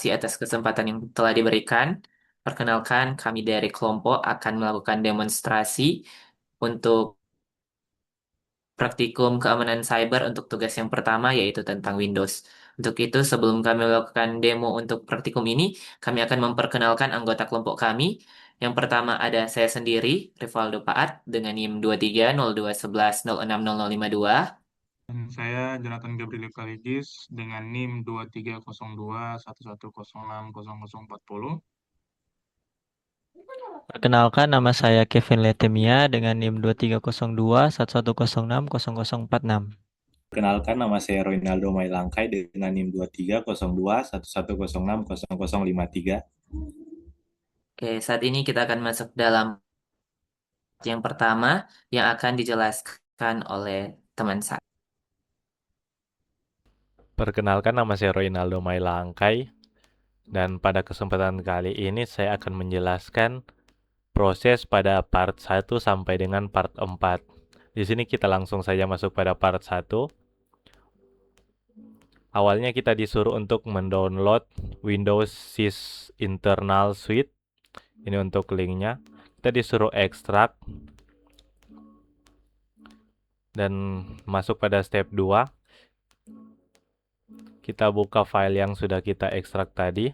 kasih atas kesempatan yang telah diberikan. Perkenalkan, kami dari kelompok akan melakukan demonstrasi untuk praktikum keamanan cyber untuk tugas yang pertama, yaitu tentang Windows. Untuk itu, sebelum kami melakukan demo untuk praktikum ini, kami akan memperkenalkan anggota kelompok kami. Yang pertama ada saya sendiri, Rivaldo Paat, dengan NIM 230211060052. Dan saya Jonathan Gabriel Kaligis dengan NIM 230211106040. Perkenalkan, nama saya Kevin Letemia dengan NIM 230211060046. Perkenalkan, nama saya Roynaldo Mailangkai dengan NIM 23021110600053. Oke, saat ini kita akan masuk dalam yang pertama yang akan dijelaskan oleh teman saya. Perkenalkan, nama saya Roynaldo Mailangkai dan pada kesempatan kali ini saya akan menjelaskan proses pada part 1 sampai dengan part 4. Di sini kita langsung saja masuk pada part 1. Awalnya kita disuruh untuk mendownload Windows Sys Internal Suite. Ini untuk linknya. Kita disuruh ekstrak dan masuk pada step 2. Kita buka file yang sudah kita ekstrak tadi.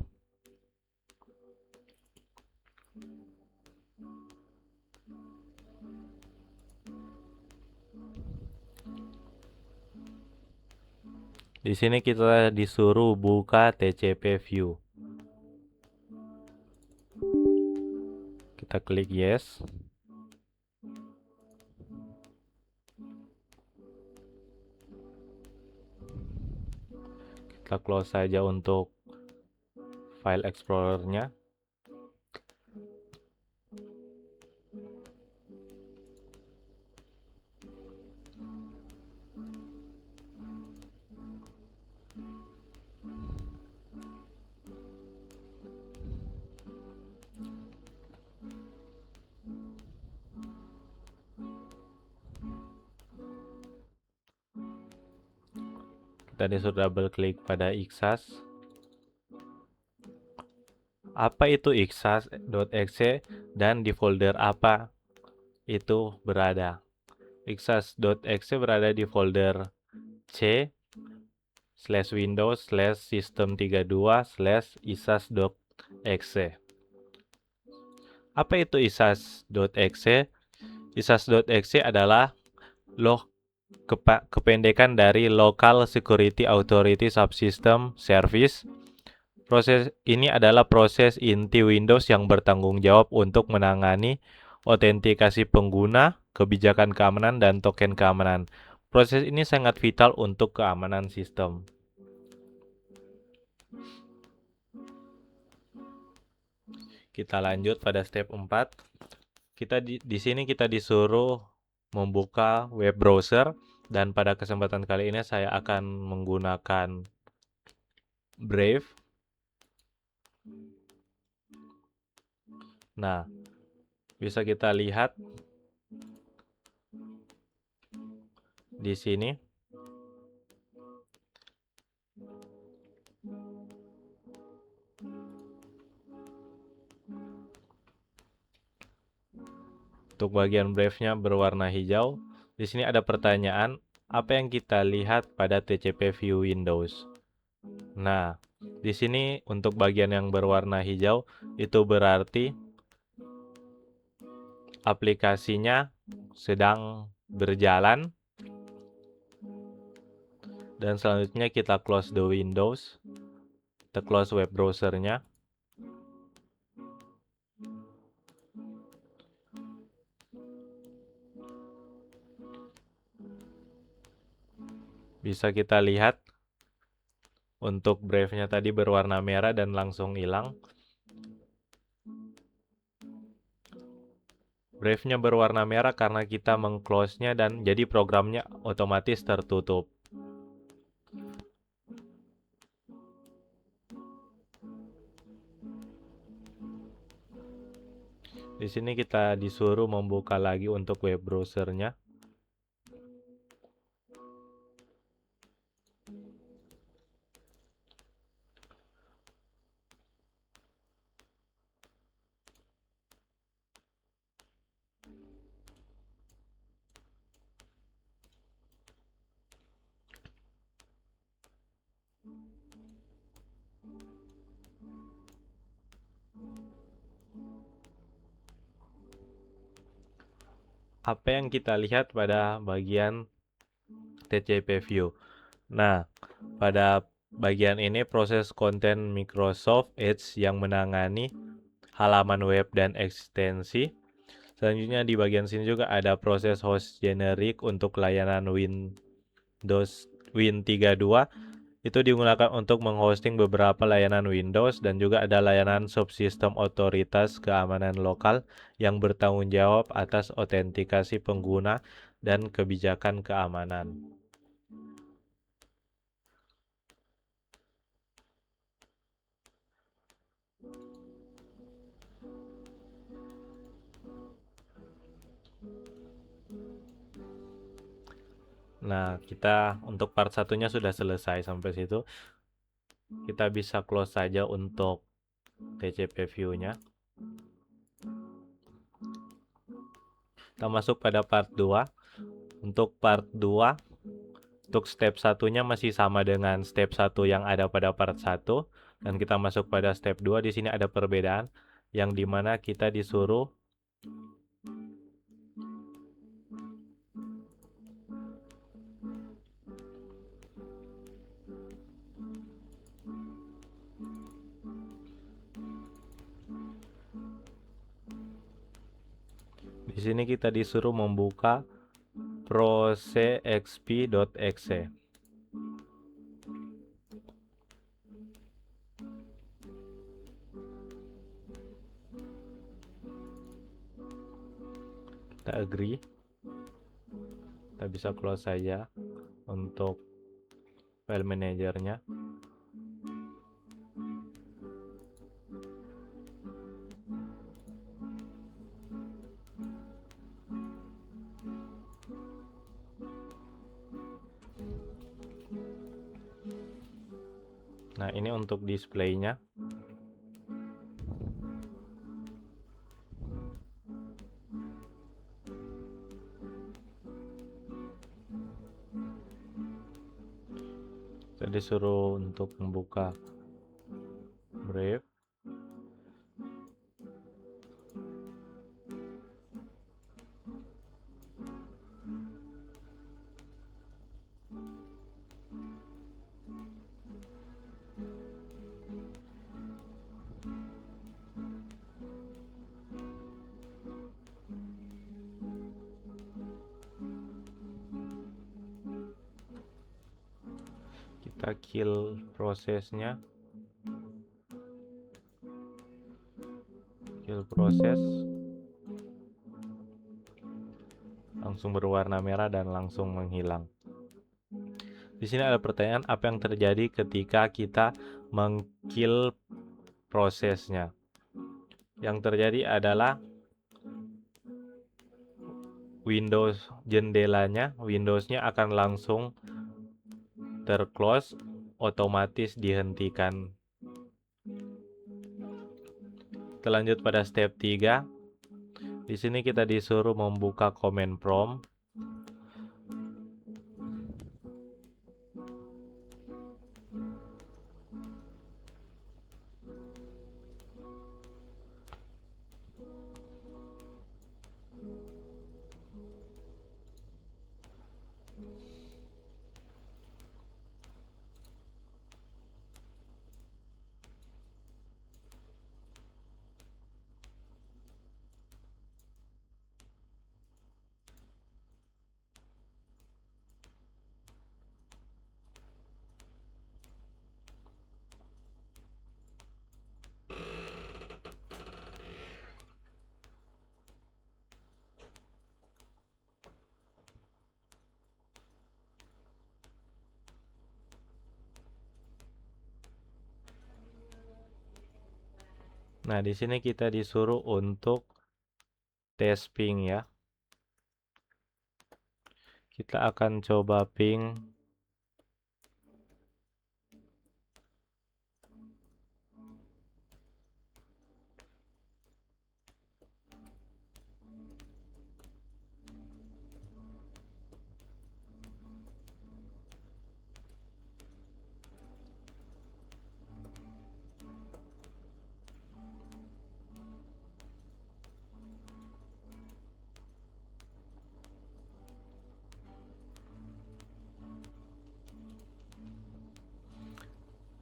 Di sini kita disuruh buka TCP view. Kita klik yes. Kita close saja untuk file explorer-nya. Kita disuruh double klik pada XAS. Apa itu XAS.exe dan di folder apa itu berada? XAS.exe berada di folder C /Windows /system32/isas.exe. Apa itu isas.exe? Isas.exe adalah kependekan dari Local Security Authority Subsystem Service. Proses ini adalah proses inti Windows yang bertanggung jawab untuk menangani autentikasi pengguna, kebijakan keamanan, dan token keamanan. Proses ini sangat vital untuk keamanan sistem. Kita lanjut pada step 4. Di sini kita disuruh membuka web browser dan pada kesempatan kali ini saya akan menggunakan Brave. Nah, bisa kita lihat di sini. Untuk bagian Brave-nya berwarna hijau. Di sini ada pertanyaan, apa yang kita lihat pada TCP view Windows? Nah, di sini untuk bagian yang berwarna hijau itu berarti aplikasinya sedang berjalan. Dan selanjutnya kita close the Windows. Kita close web browser-nya. Bisa kita lihat untuk Brave-nya tadi berwarna merah dan langsung hilang. Brave-nya berwarna merah karena kita meng-close-nya dan jadi programnya otomatis tertutup. Di sini kita disuruh membuka lagi untuk web browser-nya. apa yang kita lihat pada bagian TCP View. Nah, pada bagian ini proses konten Microsoft Edge yang menangani halaman web dan ekstensi. Selanjutnya di bagian sini juga ada proses host generic untuk layanan Windows Win32. Itu digunakan untuk menghosting beberapa layanan Windows dan juga ada layanan subsistem otoritas keamanan lokal yang bertanggung jawab atas autentikasi pengguna dan kebijakan keamanan. Nah, kita untuk part satunya sudah selesai sampai situ. Kita bisa close saja untuk TCP view-nya. Kita masuk pada part 2. Untuk part 2, untuk step satunya masih sama dengan step 1 yang ada pada part 1. Dan kita masuk pada step 2. Di sini ada perbedaan yang dimana kita disuruh di sini kita disuruh membuka procxp.exe. Kita agree. Kita bisa close saja untuk file manajernya. Nah, ini untuk displaynya. Saya disuruh untuk membuka Brave. Kita kill prosesnya. Kill proses. Langsung berwarna merah dan langsung menghilang. Di sini ada pertanyaan, apa yang terjadi ketika kita mengkill prosesnya? Yang terjadi adalah Windowsnya akan langsung terclose, otomatis dihentikan. Kita lanjut pada step 3. Di sini kita disuruh membuka command prompt. Nah, di sini kita disuruh untuk tes ping ya. Kita akan coba ping.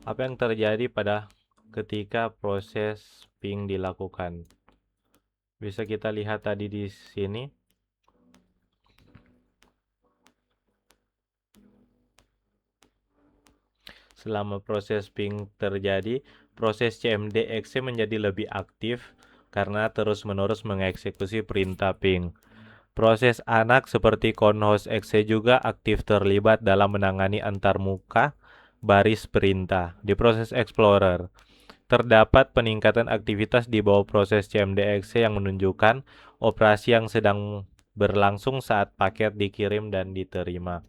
Apa yang terjadi pada ketika proses ping dilakukan? Bisa kita lihat tadi di sini. Selama proses ping terjadi, proses CMD-exe menjadi lebih aktif karena terus-menerus mengeksekusi perintah ping. Proses anak seperti conhost exe juga aktif terlibat dalam menangani antarmuka baris perintah. Di proses explorer, terdapat peningkatan aktivitas di bawah proses CMD-exe yang menunjukkan operasi yang sedang berlangsung saat paket dikirim dan diterima.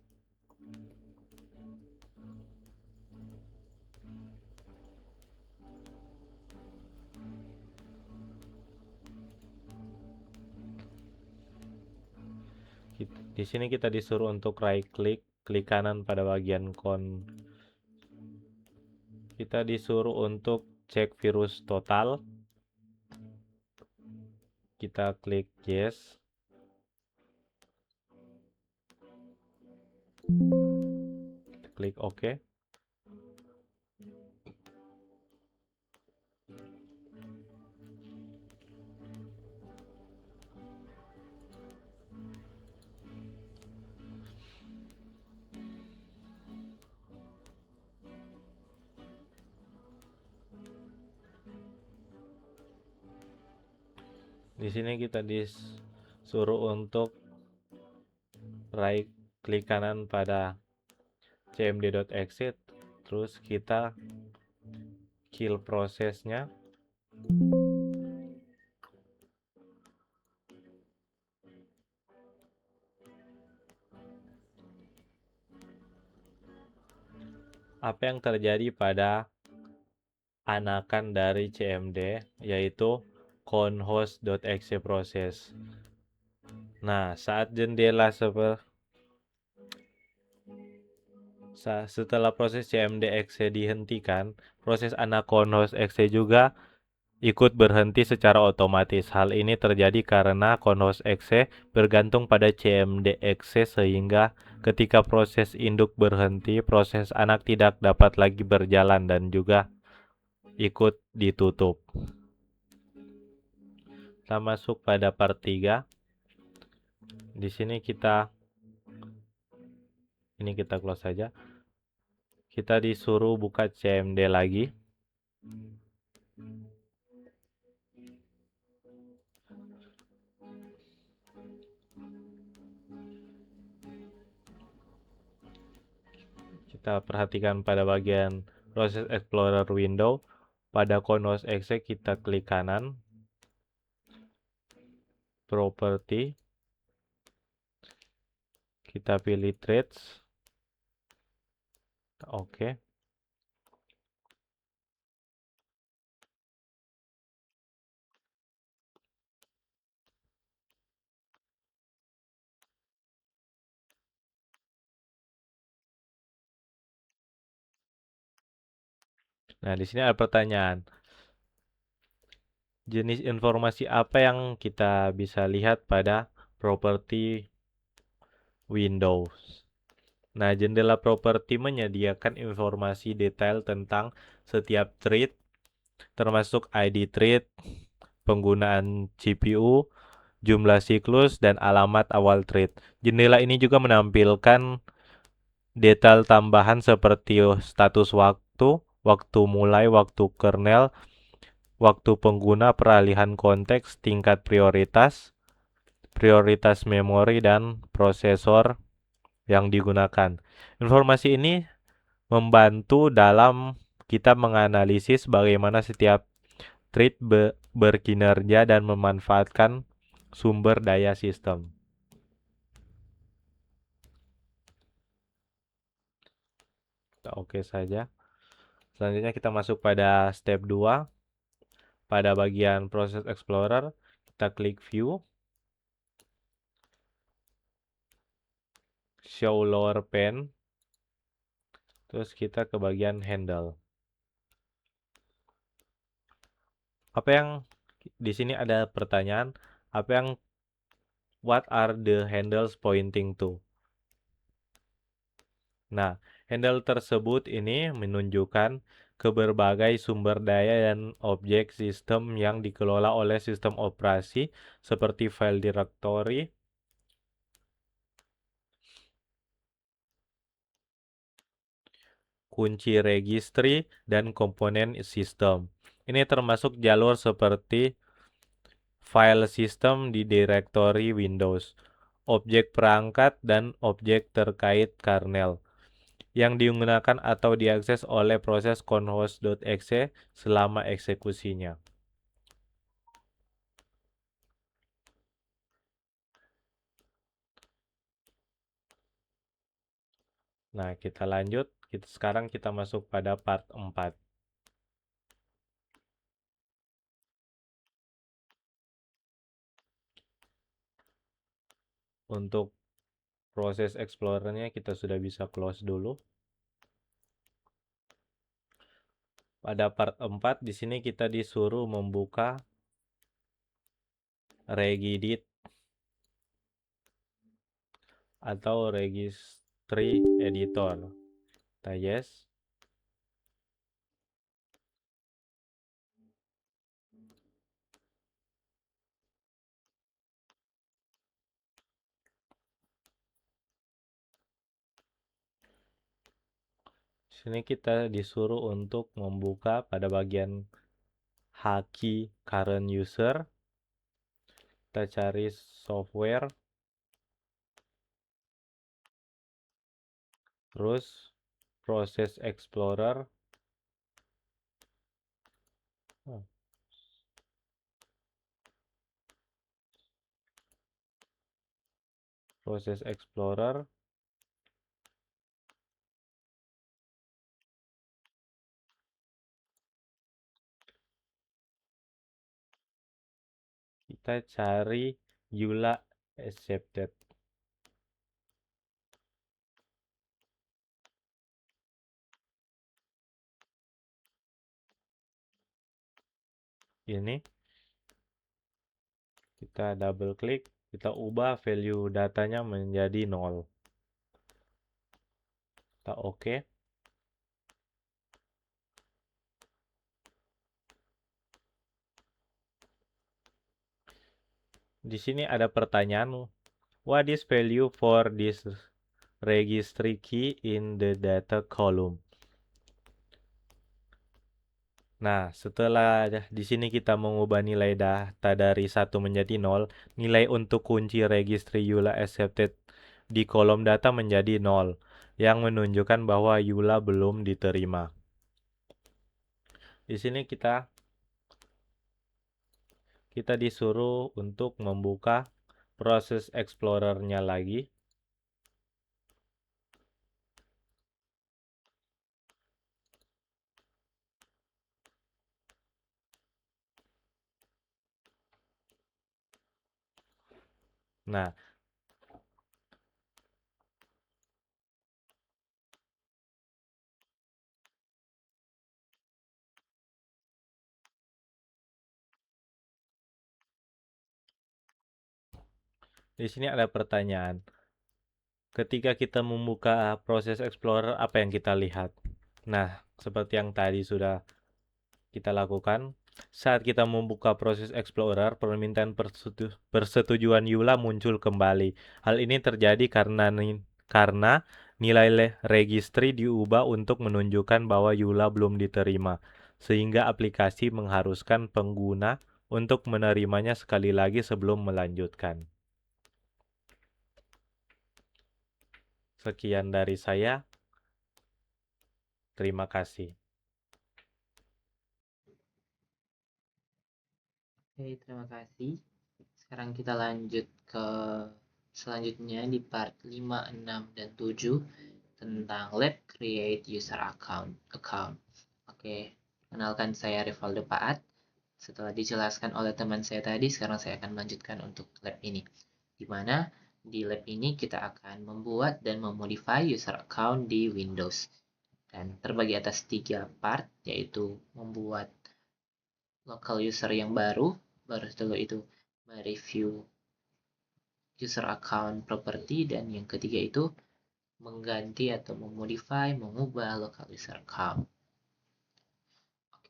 Di sini kita disuruh untuk right click, klik kanan pada bagian kita disuruh untuk cek virus total. Kita klik yes. Kita klik OK. Di sini kita disuruh untuk right klik kanan pada cmd.exit, terus kita kill prosesnya. Apa yang terjadi pada anakan dari CMD, yaitu conhost.exe proses. Nah, saat jendela setelah proses CMD-exe dihentikan, proses anak conhost-exe juga ikut berhenti secara otomatis. Hal ini terjadi karena conhost-exe bergantung pada CMD-exe sehingga ketika proses induk berhenti, proses anak tidak dapat lagi berjalan dan juga ikut ditutup. Kita masuk pada part 3. Di sini kita close saja. Kita disuruh buka CMD lagi. Kita perhatikan pada bagian Process Explorer window. Pada conhost exe kita klik kanan, Property, kita pilih Threads, oke. Nah, di sini ada pertanyaan. Jenis informasi apa yang kita bisa lihat pada properti Windows? Nah, jendela properti menyediakan informasi detail tentang setiap thread, termasuk ID thread, penggunaan CPU, jumlah siklus, dan alamat awal thread. Jendela ini juga menampilkan detail tambahan seperti status waktu, waktu mulai, waktu kernel, waktu pengguna, peralihan konteks, tingkat prioritas, prioritas memori, dan prosesor yang digunakan. Informasi ini membantu dalam kita menganalisis bagaimana setiap thread berkinerja dan memanfaatkan sumber daya sistem. Oke saja. Selanjutnya kita masuk pada step 2. Pada bagian Process Explorer, kita klik View, Show Lower Pane, terus kita ke bagian Handle. Apa yang di sini ada pertanyaan, what are the handles pointing to? Nah, handle tersebut ini menunjukkan ke berbagai sumber daya dan objek sistem yang dikelola oleh sistem operasi seperti file directory, kunci registry, dan komponen sistem. Ini termasuk jalur seperti file system di direktori Windows, objek perangkat, dan objek terkait kernel yang digunakan atau diakses oleh proses conhost.exe selama eksekusinya. Nah, kita lanjut. Sekarang kita masuk pada part 4. Untuk proses Explorer-nya kita sudah bisa close dulu. Pada part 4 di sini kita disuruh membuka Regedit atau Registry Editor. Kita yes. Sini kita disuruh untuk membuka pada bagian Haki current user. Kita cari software. Terus proses Explorer. Proses Explorer. Kita cari EULA accepted. Ini kita double klik, kita ubah value datanya menjadi 0. Kita oke. Di sini ada pertanyaan, what is value for this registry key in the data column? Nah, setelah di sini kita mengubah nilai data dari 1 menjadi 0, nilai untuk kunci registry EULA accepted di kolom data menjadi 0, yang menunjukkan bahwa EULA belum diterima. Di sini kita disuruh untuk membuka proses Explorer-nya lagi. Nah, di sini ada pertanyaan. Ketika kita membuka proses Explorer, apa yang kita lihat? Nah, seperti yang tadi sudah kita lakukan, saat kita membuka proses Explorer, permintaan persetujuan EULA muncul kembali. Hal ini terjadi karena nilai registry diubah untuk menunjukkan bahwa EULA belum diterima, sehingga aplikasi mengharuskan pengguna untuk menerimanya sekali lagi sebelum melanjutkan. Sekian dari saya. Terima kasih. Oke, terima kasih. Sekarang kita lanjut ke selanjutnya di part 5, 6, dan 7 tentang Let Create User Account. Oke, kenalkan saya Rivaldo Paat. Setelah dijelaskan oleh teman saya tadi, sekarang saya akan melanjutkan untuk lab ini. Di mana di lab ini kita akan membuat dan memodify user account di Windows. Dan terbagi atas 3 part, yaitu membuat local user yang baru setelah itu mereview user account property, dan yang ketiga itu mengganti atau memodify, mengubah local user account.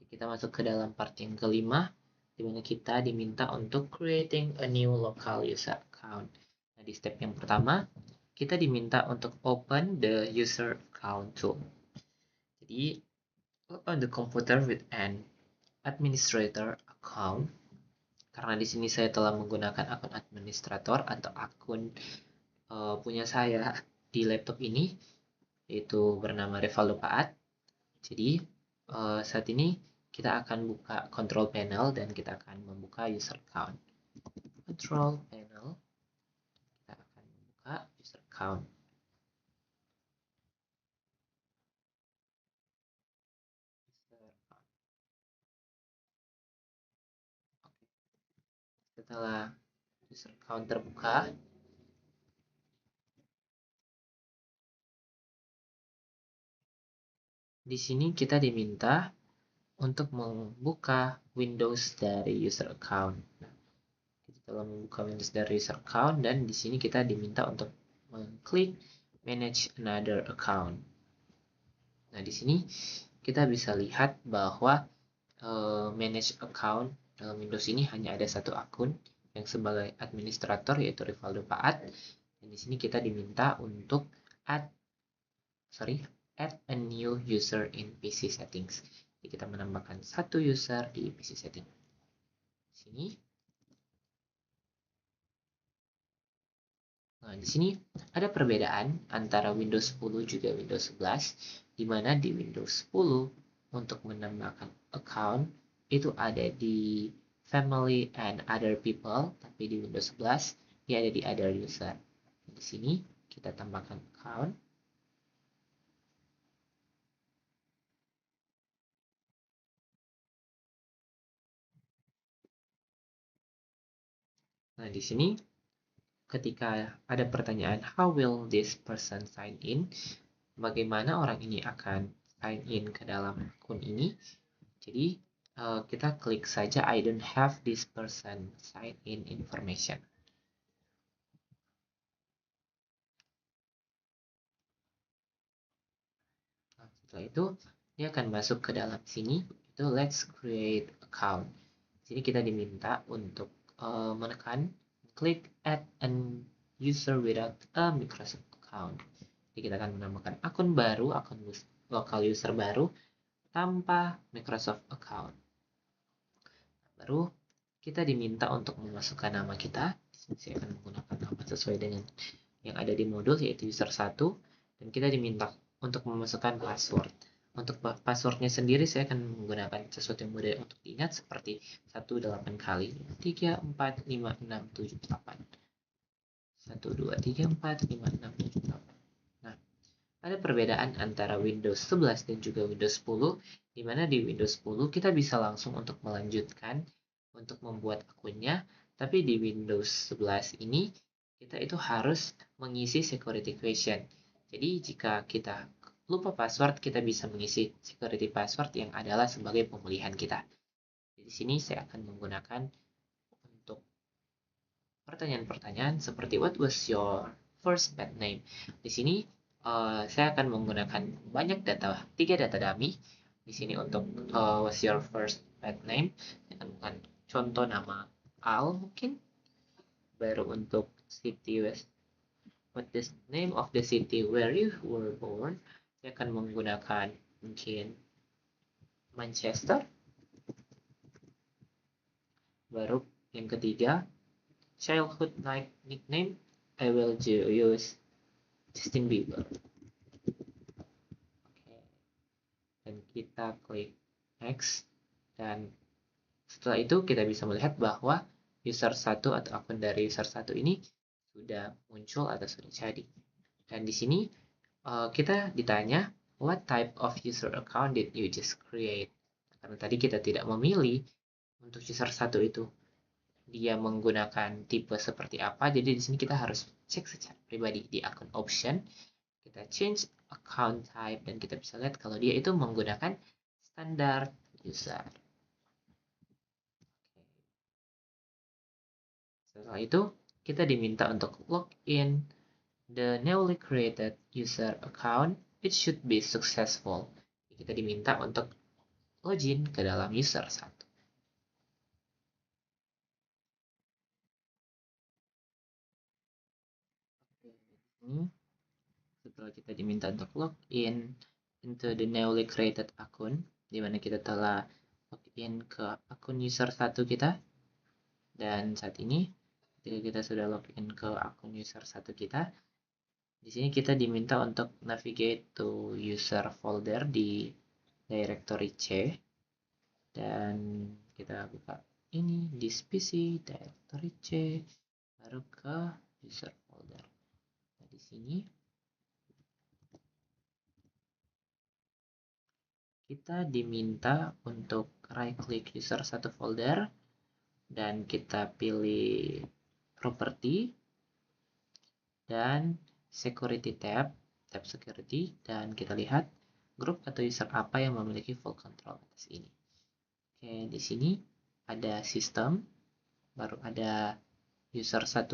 Kita masuk ke dalam part yang kelima, di mana kita diminta untuk creating a new local user account. Nah, di step yang pertama, kita diminta untuk open the user account tool. Jadi, on the computer with an administrator account. Karena di sini saya telah menggunakan akun administrator atau akun punya saya di laptop ini, yaitu bernama Revaldo Paat. Jadi, saat ini kita akan buka control panel dan kita akan membuka user account. Control panel, kita akan membuka user account. Setelah user account terbuka, di sini kita diminta untuk membuka Windows dari user account. Kita telah membuka Windows dari user account dan di sini kita diminta untuk mengklik Manage Another Account. Nah, di sini kita bisa lihat bahwa Manage Account dalam Windows ini hanya ada satu akun yang sebagai administrator, yaitu Revaldo Paat. Dan di sini kita diminta untuk add a new user in PC settings. Jadi kita menambahkan satu user di PC setting. Di sini. Nah, di sini ada perbedaan antara Windows 10 juga Windows 11, di mana di Windows 10 untuk menambahkan account itu ada di family and other people, tapi di Windows 11 dia ada di other user. Di sini kita tambahkan account. Nah, di sini ketika ada pertanyaan how will this person sign in, bagaimana orang ini akan sign in ke dalam akun ini. Jadi kita klik saja I don't have this person sign in information. Nah, setelah itu dia akan masuk ke dalam sini, itu let's create account. Sini kita diminta untuk menekan klik add an user without a Microsoft account. Jadi kita akan menambahkan akun baru, akun local user baru tanpa Microsoft account. Baru kita diminta untuk memasukkan nama kita. Saya akan menggunakan nama sesuai dengan yang ada di modul, yaitu user 1. Dan kita diminta untuk memasukkan password. Untuk passwordnya sendiri saya akan menggunakan sesuatu yang mudah untuk diingat seperti 18 kali. 3, 4, 5, 6, 7, 8. 1, 2, 3, 4, 5, 6, 7, 8. Nah, ada perbedaan antara Windows 11 dan juga Windows 10, di mana di Windows 10 kita bisa langsung untuk melanjutkan untuk membuat akunnya, tapi di Windows 11 ini kita itu harus mengisi security question. Jadi jika kita lupa password, kita bisa mengisi security password yang adalah sebagai pemulihan kita. Di sini saya akan menggunakan untuk pertanyaan-pertanyaan seperti what was your first pet name. Di sini saya akan menggunakan banyak data, 3 data dummy. Di sini untuk what's your first pet name, saya akan menggunakan contoh nama Al mungkin. Baru untuk city west, what is the name of the city where you were born, saya akan menggunakan mungkin Manchester. Baru yang ketiga, childhood nickname, I will use Justin Bieber. Oke. Dan kita klik next, dan setelah itu kita bisa melihat bahwa user 1 atau akun dari user 1 ini sudah muncul atau sudah jadi. Dan di sini kita ditanya what type of user account did you just create? Karena tadi kita tidak memilih untuk user 1 itu dia menggunakan tipe seperti apa, jadi di sini kita harus cek secara pribadi di akun option, kita change account type, dan kita bisa lihat kalau dia itu menggunakan standard user. Setelah itu kita diminta untuk login the newly created user account, it should be successful. Kita diminta untuk login ke dalam user 1. Ini setelah kita diminta untuk login into the newly created akun, di mana kita telah login ke akun user 1 kita. Dan saat ini ketika kita sudah login ke akun user 1 kita, di sini kita diminta untuk navigate to user folder di directory C, dan kita buka ini di PC directory C, baru ke user folder. Nah, di sini kita diminta untuk right click user 1 folder dan kita pilih property dan security tab security, dan kita lihat grup atau user apa yang memiliki full control atas ini. Oke, di sini ada sistem, baru ada user 1,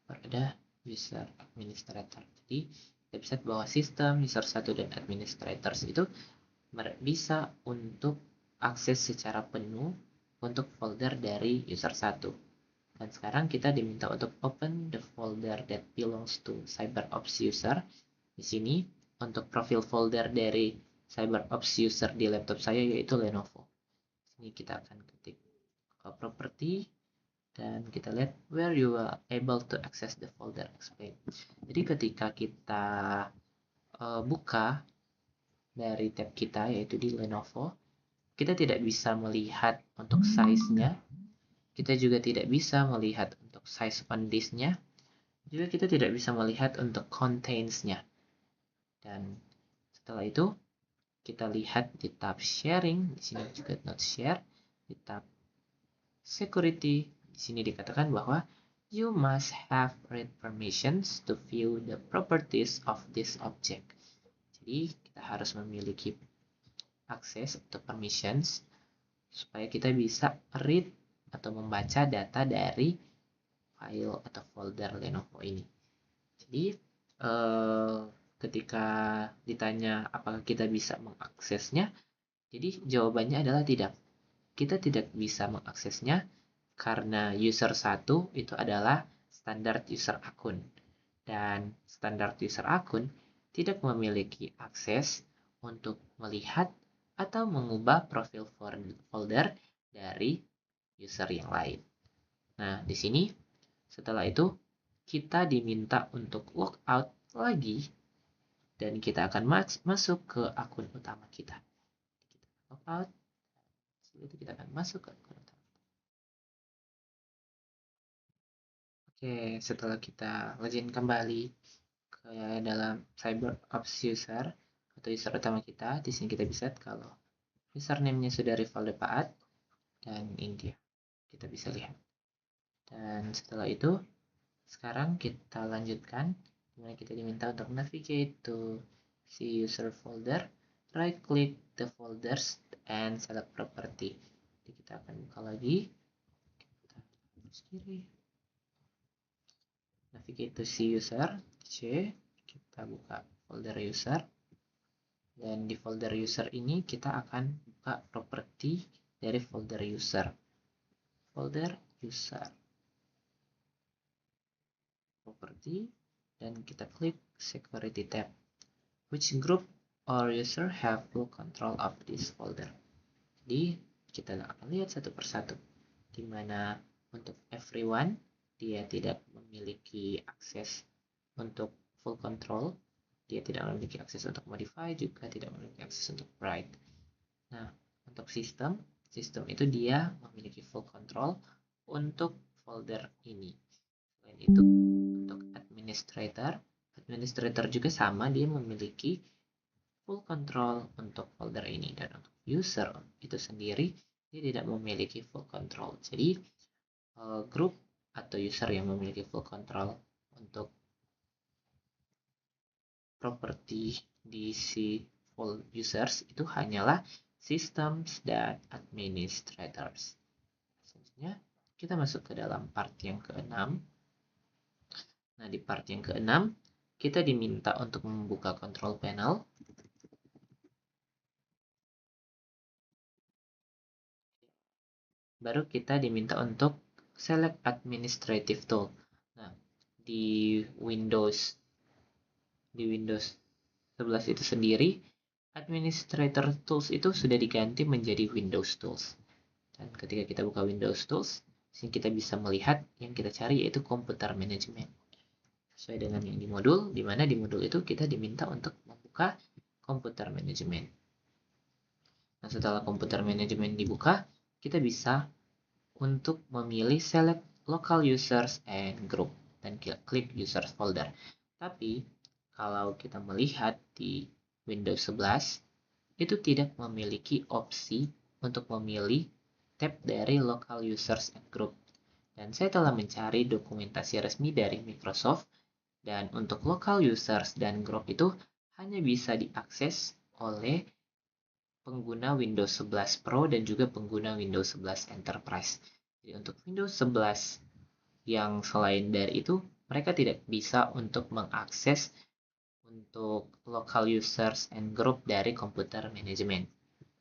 baru ada user administrator. Jadi kita bisa bahwa sistem, user 1 dan administrators itu bisa untuk akses secara penuh untuk folder dari user 1. Dan sekarang kita diminta untuk open the folder that belongs to CyberOps user. Di sini untuk profil folder dari CyberOps user di laptop saya yaitu Lenovo. Di sini kita akan ketik property dan kita lihat where you are able to access the folder explain. Jadi ketika kita buka dari tab kita yaitu di Lenovo, kita tidak bisa melihat untuk size-nya, kita juga tidak bisa melihat untuk size on disk-nya, juga kita tidak bisa melihat untuk contents-nya. Dan setelah itu kita lihat di tab sharing, di sini juga not share, di tab security, di sini dikatakan bahwa you must have read permissions to view the properties of this object. Jadi kita harus memiliki akses atau permissions supaya kita bisa read atau membaca data dari file atau folder Lenovo ini. Jadi ketika ditanya apakah kita bisa mengaksesnya, jadi jawabannya adalah tidak. Kita tidak bisa mengaksesnya karena user 1 itu adalah standar user akun. Dan standar user akun tidak memiliki akses untuk melihat atau mengubah profil folder dari user yang lain. Nah, di sini setelah itu kita diminta untuk logout lagi dan kita akan masuk ke akun utama kita. Kita logout, setelah itu kita akan masuk ke akun utama. Oke, setelah kita login kembali ke dalam CyberOps user atau user utama kita, di sini kita bisa lihat kalau username-nya sudah Rivaldo Paat dan India. Kita bisa lihat. Dan setelah itu, sekarang kita lanjutkan, dimana kita diminta untuk navigate to si user folder, right click the folders and select property. Jadi kita akan buka lagi, kita terus kiri, navigate to si user, C, kita buka folder user, dan di folder user ini kita akan buka property dari folder user, property, dan kita klik security tab. Which group or user have full control of this folder? Jadi kita akan lihat satu persatu, di mana untuk everyone dia tidak memiliki akses untuk full control, dia tidak memiliki akses untuk modify, juga tidak memiliki akses untuk write. Nah, untuk sistem itu dia memiliki full control untuk folder ini. Selain itu, untuk administrator juga sama, dia memiliki full control untuk folder ini. Dan untuk user itu sendiri, dia tidak memiliki full control. Jadi, grup atau user yang memiliki full control untuk property di si full users itu hanyalah systems dan administrators. Selanjutnya, kita masuk ke dalam part yang ke-6. Nah, di part yang ke-6, kita diminta untuk membuka control panel. baru kita diminta untuk select administrative tool. Nah, di Windows 11 itu sendiri, administrator tools itu sudah diganti menjadi Windows Tools. Dan ketika kita buka Windows Tools, sini kita bisa melihat yang kita cari yaitu Computer Management. Sesuai dengan yang di modul, di mana di modul itu kita diminta untuk membuka Computer Management. Nah, setelah Computer Management dibuka, kita bisa untuk memilih select local users and group dan klik users folder. Tapi kalau kita melihat di Windows 11 itu tidak memiliki opsi untuk memilih tab dari local users and group. Dan saya telah mencari dokumentasi resmi dari Microsoft dan untuk local users dan group itu hanya bisa diakses oleh pengguna Windows 11 Pro dan juga pengguna Windows 11 Enterprise. Jadi untuk Windows 11 yang selain dari itu, mereka tidak bisa untuk mengakses untuk local users and group dari Computer Management.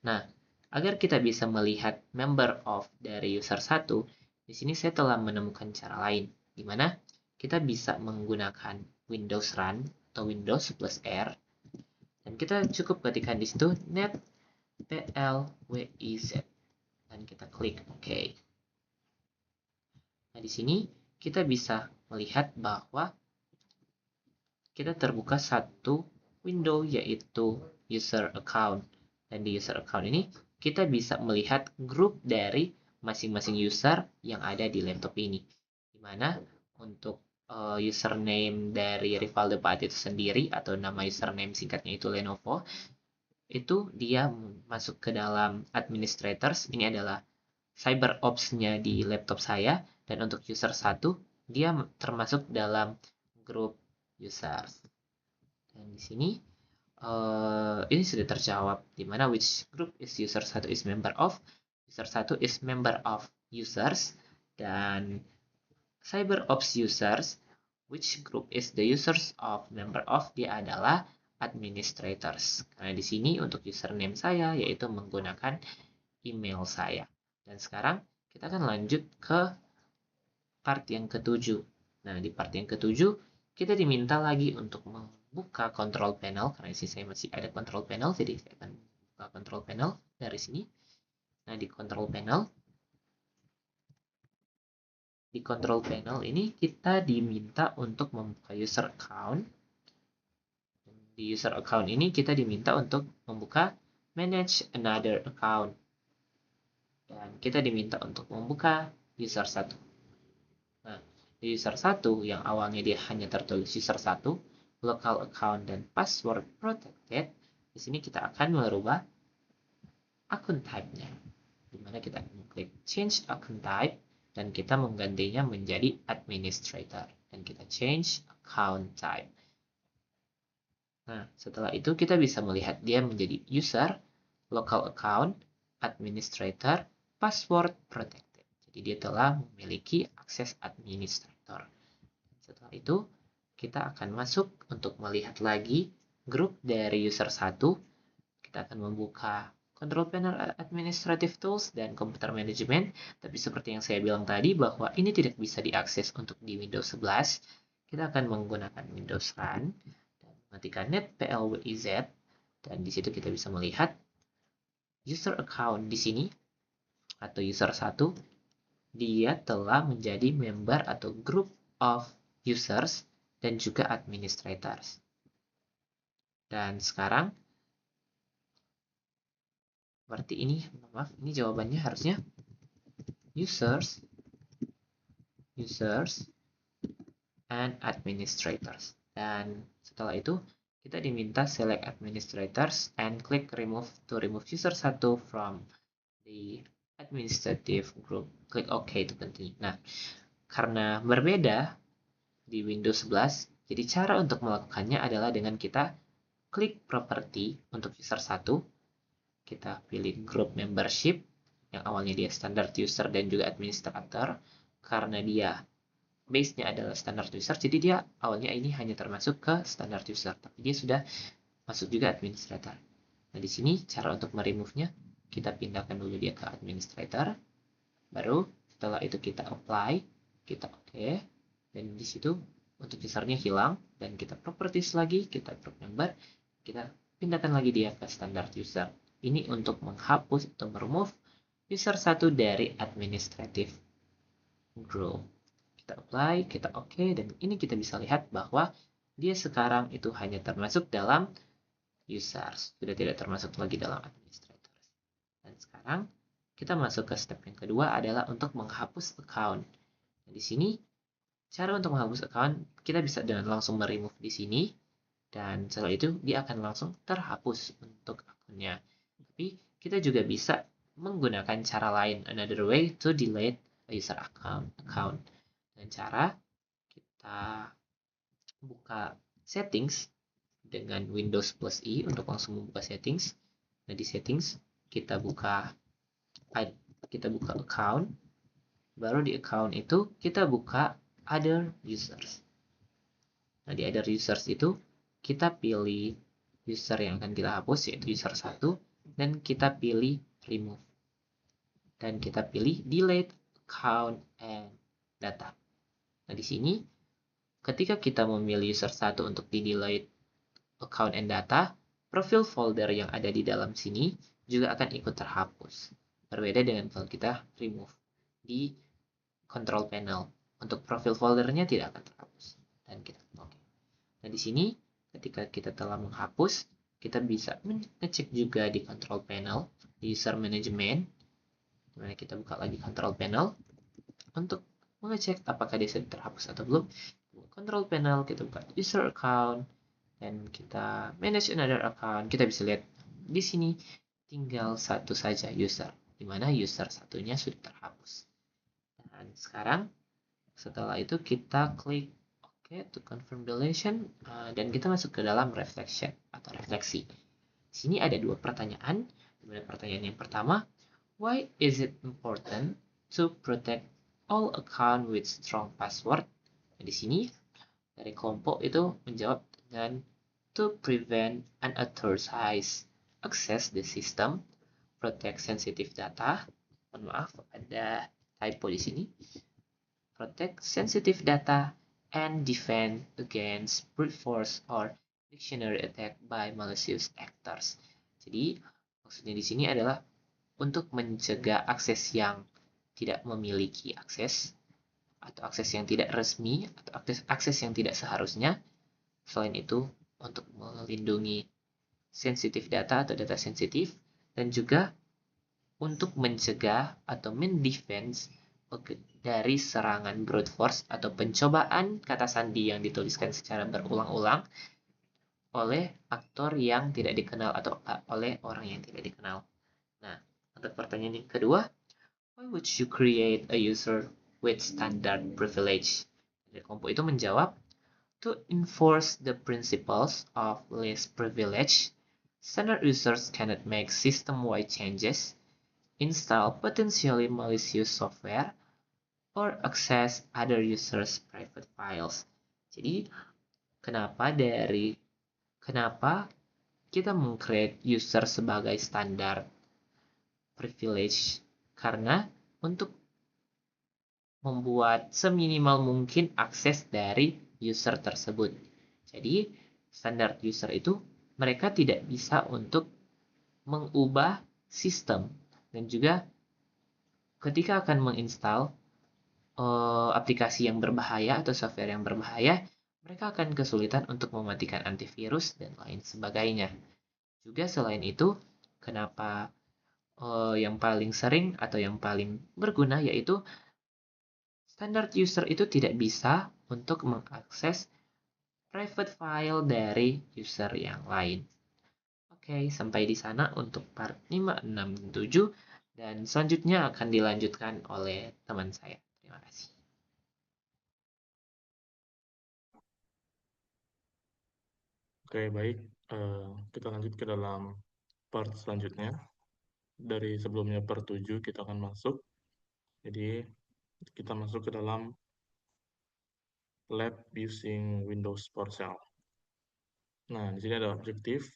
Nah, agar kita bisa melihat member of dari user 1, di sini saya telah menemukan cara lain, di mana kita bisa menggunakan Windows Run atau Windows plus R, dan kita cukup ketikkan di situ net plwiz, dan kita klik OK. Nah, di sini kita bisa melihat bahwa kita terbuka satu window yaitu user account. Dan di user account ini kita bisa melihat grup dari masing-masing user yang ada di laptop ini. Dimana untuk username dari Rivaldo Paat itu sendiri atau nama username singkatnya itu Lenovo, itu dia masuk ke dalam administrators. Ini adalah CyberOps-nya di laptop saya. Dan untuk user 1, dia termasuk dalam grup users. Dan di sini ini sudah terjawab di mana which group is user 1 is member of. User 1 is member of users dan CyberOps users which group is the users of member of, dia adalah administrators. Karena di sini untuk username saya yaitu menggunakan email saya. Dan sekarang kita akan lanjut ke part yang ketujuh. Nah, di part yang ketujuh kita diminta lagi untuk membuka control panel, karena di sini saya masih ada control panel, jadi saya akan buka control panel dari sini. Nah, di control panel ini kita diminta untuk membuka user account. Di user account ini kita diminta untuk membuka manage another account. Dan kita diminta untuk membuka user 1. Nah, di user 1 yang awalnya dia hanya tertulis user 1, local account dan password protected, di sini kita akan merubah akun type-nya. Di mana kita klik change account type dan kita menggantinya menjadi administrator dan kita change account type. Nah, setelah itu kita bisa melihat dia menjadi user, local account, administrator, password protected. Jadi dia telah memiliki akses administrator. Setelah itu, kita akan masuk untuk melihat lagi grup dari user 1. Kita akan membuka control panel administrative tools dan computer management. Tapi seperti yang saya bilang tadi bahwa ini tidak bisa diakses untuk di Windows 11. Kita akan menggunakan Windows Run dan matikan net plwiz. Dan di situ kita bisa melihat user account di sini atau user 1, dia telah menjadi member atau group of users dan juga administrators. Dan sekarang berarti ini, maaf, ini jawabannya harusnya users and administrators. Dan setelah itu kita diminta select administrators and click remove to remove user 1 from the administrative group. Klik OK to continue. Nah, karena berbeda di Windows 11, jadi cara untuk melakukannya adalah dengan kita klik property untuk user 1, kita pilih group membership, yang awalnya dia standard user dan juga administrator, karena dia base-nya adalah standard user, jadi dia awalnya ini hanya termasuk ke standard user, tapi dia sudah masuk juga administrator. Nah, di sini cara untuk meremove-nya, kita pindahkan dulu dia ke administrator, Baru setelah itu kita apply, kita oke, dan di situ untuk usernya hilang, dan kita properties lagi, kita group member, kita pindahkan lagi dia ke standard user. Ini untuk menghapus atau remove user 1 dari administrative group. Kita apply, kita oke, dan ini kita bisa lihat bahwa dia sekarang itu hanya termasuk dalam users, sudah tidak termasuk lagi dalam administrators. Dan sekarang kita masuk ke step yang kedua adalah untuk menghapus account. Nah, di sini cara untuk menghapus account kita bisa dengan langsung meremove di sini, dan setelah itu dia akan langsung terhapus untuk akunnya. Tapi kita juga bisa menggunakan cara lain, another way to delete a user account. Dengan cara kita buka settings dengan Windows plus I untuk langsung membuka settings. Nah, di settings kita buka account, baru di account itu kita buka other users. Nah, di other users itu kita pilih user yang akan kita hapus, yaitu user 1, dan kita pilih remove. Dan kita pilih delete account and data. Nah, di sini ketika kita memilih user 1 untuk di delete account and data, profil folder yang ada di dalam sini juga akan ikut terhapus. Berbeda dengan kalau kita remove di control panel. Untuk profil foldernya tidak akan terhapus. Dan kita oke. Nah, di sini ketika kita telah menghapus, kita bisa mengecek juga di control panel, di user management. Dimana kita buka lagi control panel untuk mengecek apakah dia sudah terhapus atau belum. Control panel kita buka user account, dan kita manage another account. Kita bisa lihat di sini tinggal satu saja user, di mana user satunya sudah terhapus. Dan sekarang setelah itu kita klik OK to confirm deletion, dan kita masuk ke dalam reflection atau refleksi. Di sini ada dua pertanyaan. Pertanyaan yang pertama, why is it important to protect all account with strong password? Nah, di sini dari kelompok itu menjawab dengan to prevent unauthorized access the system, protect sensitive data. Mohon maaf, ada typo di sini. Protect sensitive data and defend against brute force or dictionary attack by malicious actors. Jadi maksudnya di sini adalah untuk mencegah akses yang tidak memiliki akses, atau akses yang tidak resmi, atau akses yang tidak seharusnya. Selain itu, untuk melindungi sensitif data atau data sensitif, dan juga untuk mencegah atau mendefense dari serangan brute force atau pencobaan kata sandi yang dituliskan secara berulang-ulang oleh aktor yang tidak dikenal atau oleh orang yang tidak dikenal. Nah, untuk pertanyaan yang kedua, why would you create a user with standard privilege? Dari kelompok itu menjawab, to enforce the principles of least privilege, standard users cannot make system-wide changes, install potentially malicious software, or access other users' private files. Jadi, kenapa kita meng-create user sebagai standar privilege? Karena untuk membuat seminimal mungkin akses dari user tersebut. Jadi, standar user itu mereka tidak bisa untuk mengubah sistem, dan juga ketika akan menginstal aplikasi yang berbahaya atau software yang berbahaya, mereka akan kesulitan untuk mematikan antivirus dan lain sebagainya. Juga selain itu, kenapa yang paling sering atau yang paling berguna yaitu standard user itu tidak bisa untuk mengakses private file dari user yang lain. Oke, sampai di sana untuk part 5, 6, 7, dan selanjutnya akan dilanjutkan oleh teman saya. Terima kasih. Oke, baik. Kita lanjut ke dalam part selanjutnya. Dari sebelumnya part 7 kita akan masuk. Jadi, kita masuk ke dalam lab using Windows PowerShell. Nah, di sini ada objektif,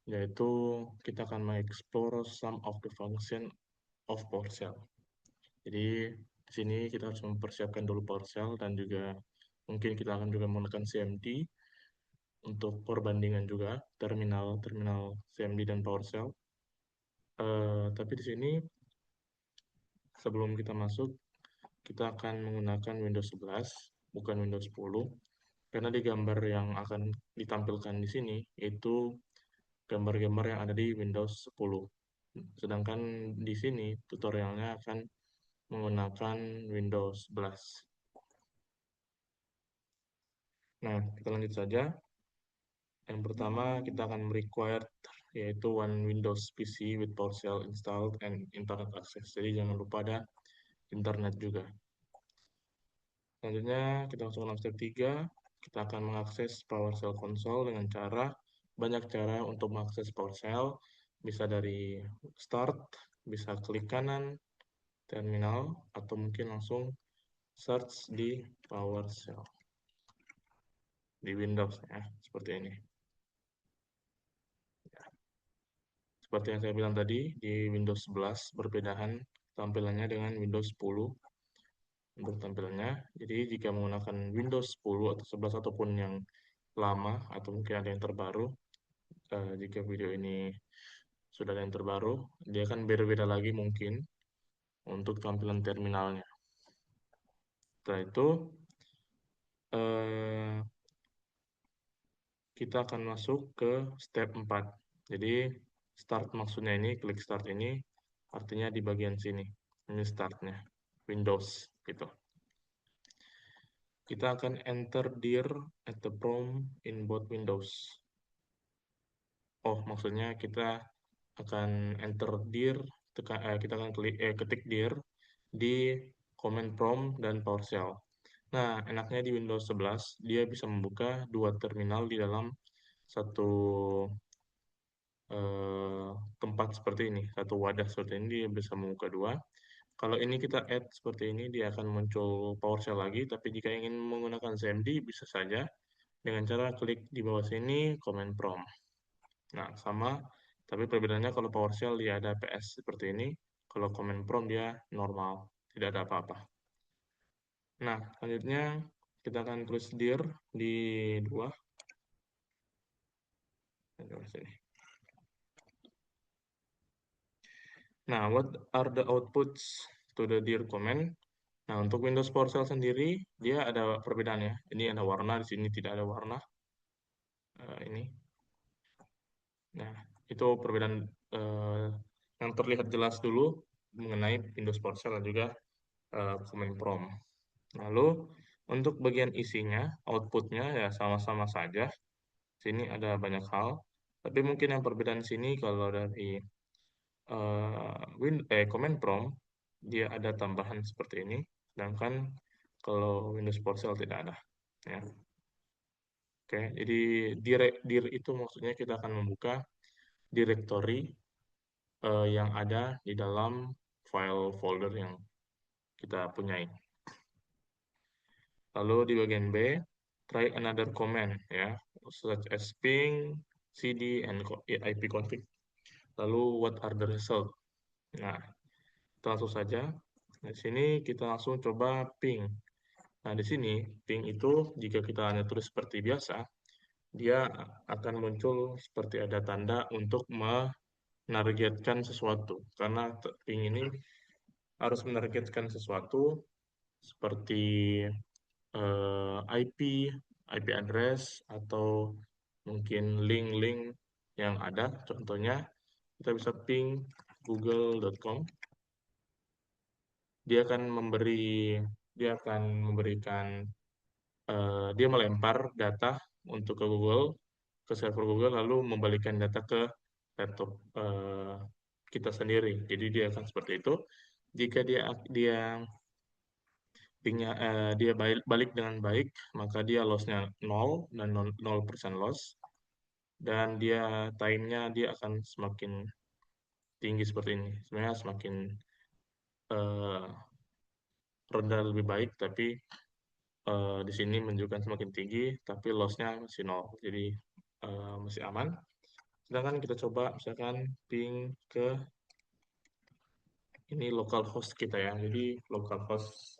yaitu kita akan mengeksplor some of the function of PowerShell. Jadi di sini kita harus mempersiapkan dulu PowerShell dan juga mungkin kita akan juga menggunakan CMD untuk perbandingan juga terminal CMD dan PowerShell. Tapi di sini sebelum kita masuk, kita akan menggunakan Windows 11, bukan Windows 10, karena di gambar yang akan ditampilkan di sini itu gambar-gambar yang ada di Windows 10. Sedangkan di sini tutorialnya akan menggunakan Windows 11. Nah, kita lanjut saja. Yang pertama, kita akan required yaitu one Windows PC with PowerShell installed and internet access. Jadi jangan lupa ada internet juga. Selanjutnya, kita masuk dalam step 3. Kita akan mengakses PowerShell console dengan banyak cara untuk mengakses PowerShell. Bisa dari start, bisa klik kanan, terminal, atau mungkin langsung search di PowerShell. Di Windows ya, seperti ini. Seperti yang saya bilang tadi, di Windows 11 berbedaan tampilannya dengan Windows 10 untuk tampilannya. Jadi jika menggunakan Windows 10 atau 11 ataupun yang lama atau mungkin ada yang terbaru, jika video ini sudah ada yang terbaru, dia akan berbeda lagi mungkin untuk tampilan terminalnya. Setelah itu, kita akan masuk ke step 4. Jadi, start maksudnya ini, klik start ini, artinya di bagian sini. Ini startnya, Windows, gitu. Kita akan enter dir at the prompt in both Windows. Oh, maksudnya kita akan enter dir, kita akan ketik dir di command prompt dan PowerShell. Nah, enaknya di Windows 11, dia bisa membuka dua terminal di dalam satu tempat seperti ini, satu wadah seperti ini, dia bisa membuka dua. Kalau ini kita add seperti ini, dia akan muncul PowerShell lagi, tapi jika ingin menggunakan CMD, bisa saja dengan cara klik di bawah sini, command prompt. Nah, sama, tapi perbedaannya kalau PowerShell dia ada PS seperti ini, kalau command prompt dia normal, tidak ada apa-apa. Nah, selanjutnya kita akan tulis dir di 2. Nah, what are the outputs to the dir command? Nah, untuk Windows PowerShell sendiri, dia ada perbedaannya. Ini ada warna, di sini tidak ada warna. Ini. Nah, itu perbedaan yang terlihat jelas dulu mengenai Windows PowerShell dan juga command prompt. Lalu, untuk bagian isinya, outputnya ya sama-sama saja. Sini ada banyak hal. Tapi mungkin yang perbedaan sini kalau dari command prompt, dia ada tambahan seperti ini. Sedangkan kalau Windows PowerShell tidak ada. Ya. Oke, jadi dir itu maksudnya kita akan membuka directory yang ada di dalam file folder yang kita punyai. Lalu di bagian B, try another command ya, such as ping, cd, and ipconfig. Lalu what are the result? Nah, kita langsung saja. Di sini kita langsung coba ping. Nah, di sini ping itu jika kita hanya tulis seperti biasa, dia akan muncul seperti ada tanda untuk menargetkan sesuatu. Karena ping ini harus menargetkan sesuatu seperti IP address, atau mungkin link-link yang ada. Contohnya, kita bisa ping google.com. Dia akan memberikan, dia melempar data untuk ke Google, ke server Google, lalu membalikan data ke laptop kita sendiri. Jadi dia akan seperti itu. Jika pingnya dia balik dengan baik, maka dia loss-nya 0 dan 0% loss. Dan dia time-nya dia akan semakin tinggi seperti ini. Sebenarnya semakin rendah lebih baik, tapi di sini menunjukkan semakin tinggi, tapi loss-nya masih 0. Jadi masih aman. Sedangkan kita coba misalkan ping ke ini localhost kita ya. Jadi localhost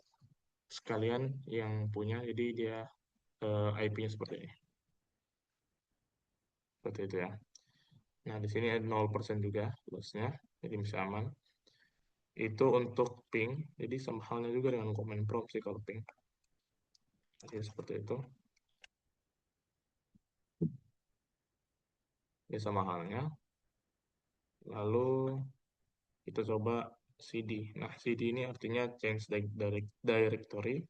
sekalian yang punya, jadi dia IP-nya seperti ini. Seperti itu ya. Nah, di sini ada 0% juga loss-nya, jadi bisa aman. Itu untuk ping, jadi sama halnya juga dengan command prompt sih kalau ping. Jadi seperti itu. Ya sama halnya. Lalu kita coba cd. Nah, cd ini artinya change directory.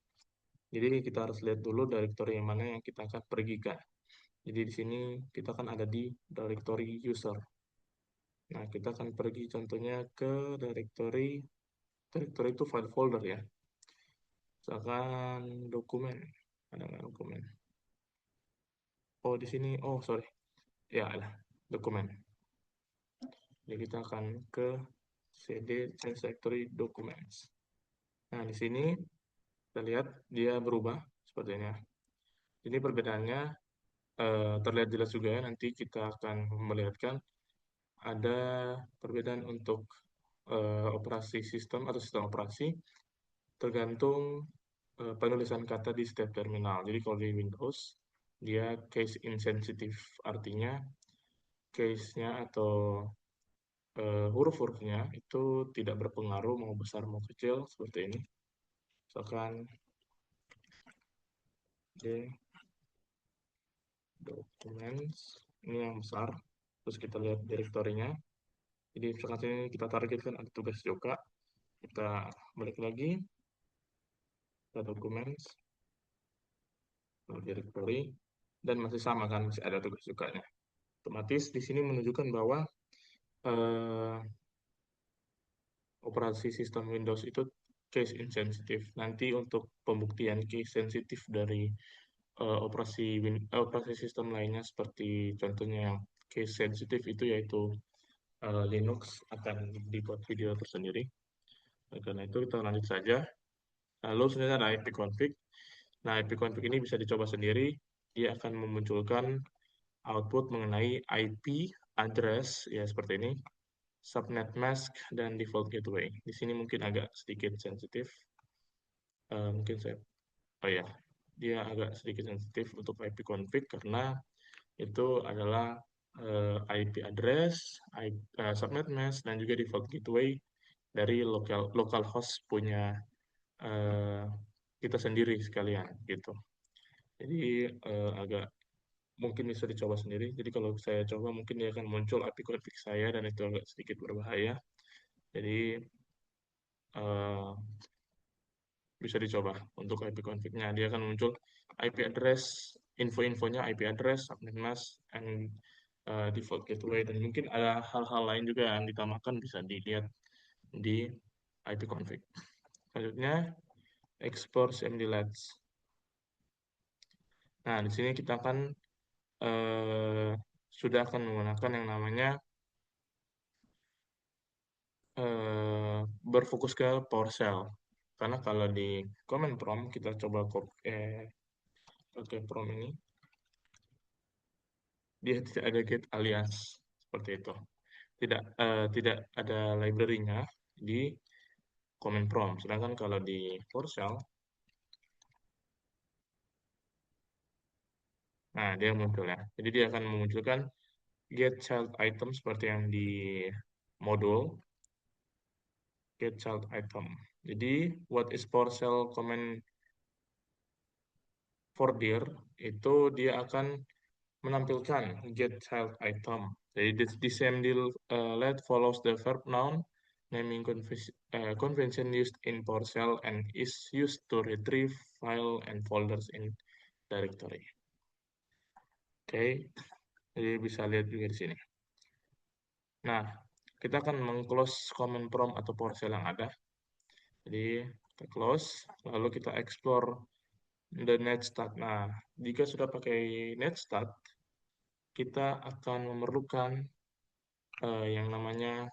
Jadi kita harus lihat dulu directory yang mana yang kita akan pergikan. Jadi di sini kita akan ada di directory user. Nah, kita akan pergi contohnya ke directory itu file folder ya. Misalkan dokumen. Ada nggak dokumen? Oh, di sini. Oh, sorry. Ya, ada dokumen. Jadi kita akan ke cd change directory documents. Nah, di sini kita lihat dia berubah seperti ini ya. Ini perbedaannya terlihat jelas juga ya. Nanti kita akan melihatkan ada perbedaan untuk operasi sistem atau sistem operasi tergantung penulisan kata di setiap terminal. Jadi kalau di Windows dia case insensitive, artinya case-nya atau huruf-hurufnya itu tidak berpengaruh mau besar mau kecil seperti ini. Misalkan D documents ini yang besar, terus kita lihat direktorinya. Jadi misalkan sini kita targetkan ada tugas juga, kita balik lagi ke documents, directory, dan masih sama kan, masih ada tugas jukanya. Otomatis di sini menunjukkan bahwa operasi sistem Windows itu case insensitive. Nanti untuk pembuktian case sensitif dari operasi sistem lainnya seperti contohnya yang case sensitif itu yaitu Linux akan dibuat video tersendiri. Karena itu kita lanjut saja. Lalu sebenarnya ada ipconfig. Nah, ipconfig ini bisa dicoba sendiri. Dia akan memunculkan output mengenai IP address ya seperti ini, subnet mask dan default gateway. Di sini mungkin agak sedikit sensitif. Mungkin saya oh ya, dia agak sedikit sensitif untuk ipconfig karena itu adalah IP address, subnet mask dan juga default gateway dari localhost punya kita sendiri sekalian gitu. Jadi agak mungkin bisa dicoba sendiri. Jadi kalau saya coba mungkin dia akan muncul IP config saya dan itu agak sedikit berbahaya. Jadi bisa dicoba untuk IP config-nya. Dia akan muncul IP address, info-infonya IP address, subnet mask, and default gateway, dan mungkin ada hal-hal lain juga yang ditambahkan bisa dilihat di IP config. Selanjutnya export cmdlets. Nah, di sini kita akan sudah akan menggunakan yang namanya berfokus ke PowerShell. Karena kalau di command prompt kita coba pakai prompt ini, dia tidak ada get alias seperti itu. Tidak ada library-nya di command prompt. Sedangkan kalau di PowerShell, nah dia muncul ya. Jadi dia akan memunculkan get child item seperti yang di modul get child item. Jadi what is PowerShell command for dir itu dia akan menampilkan get child item. Jadi this let follows the verb noun naming convention used in PowerShell and is used to retrieve file and folders in directory. Oke, jadi bisa lihat juga di sini. Nah, kita akan meng-close command prompt atau PowerShell yang ada. Jadi kita close, lalu kita explore the netstat. Nah, jika sudah pakai netstat, kita akan memerlukan yang namanya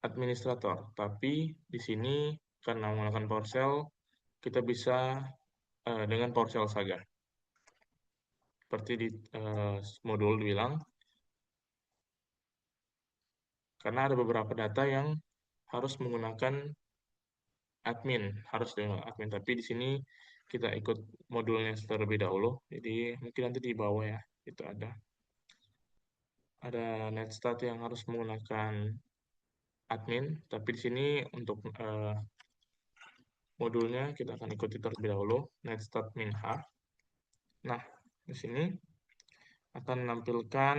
administrator. Tapi di sini karena menggunakan PowerShell, kita bisa dengan PowerShell saja. Seperti di modul bilang, Karena ada beberapa data yang harus menggunakan admin, harus dengan admin. Tapi di sini kita ikut modulnya terlebih dahulu. Jadi mungkin nanti di bawah ya, itu ada netstat yang harus menggunakan admin. Tapi di sini untuk modulnya kita akan ikuti terlebih dahulu, netstat minH. Nah, di sini akan menampilkan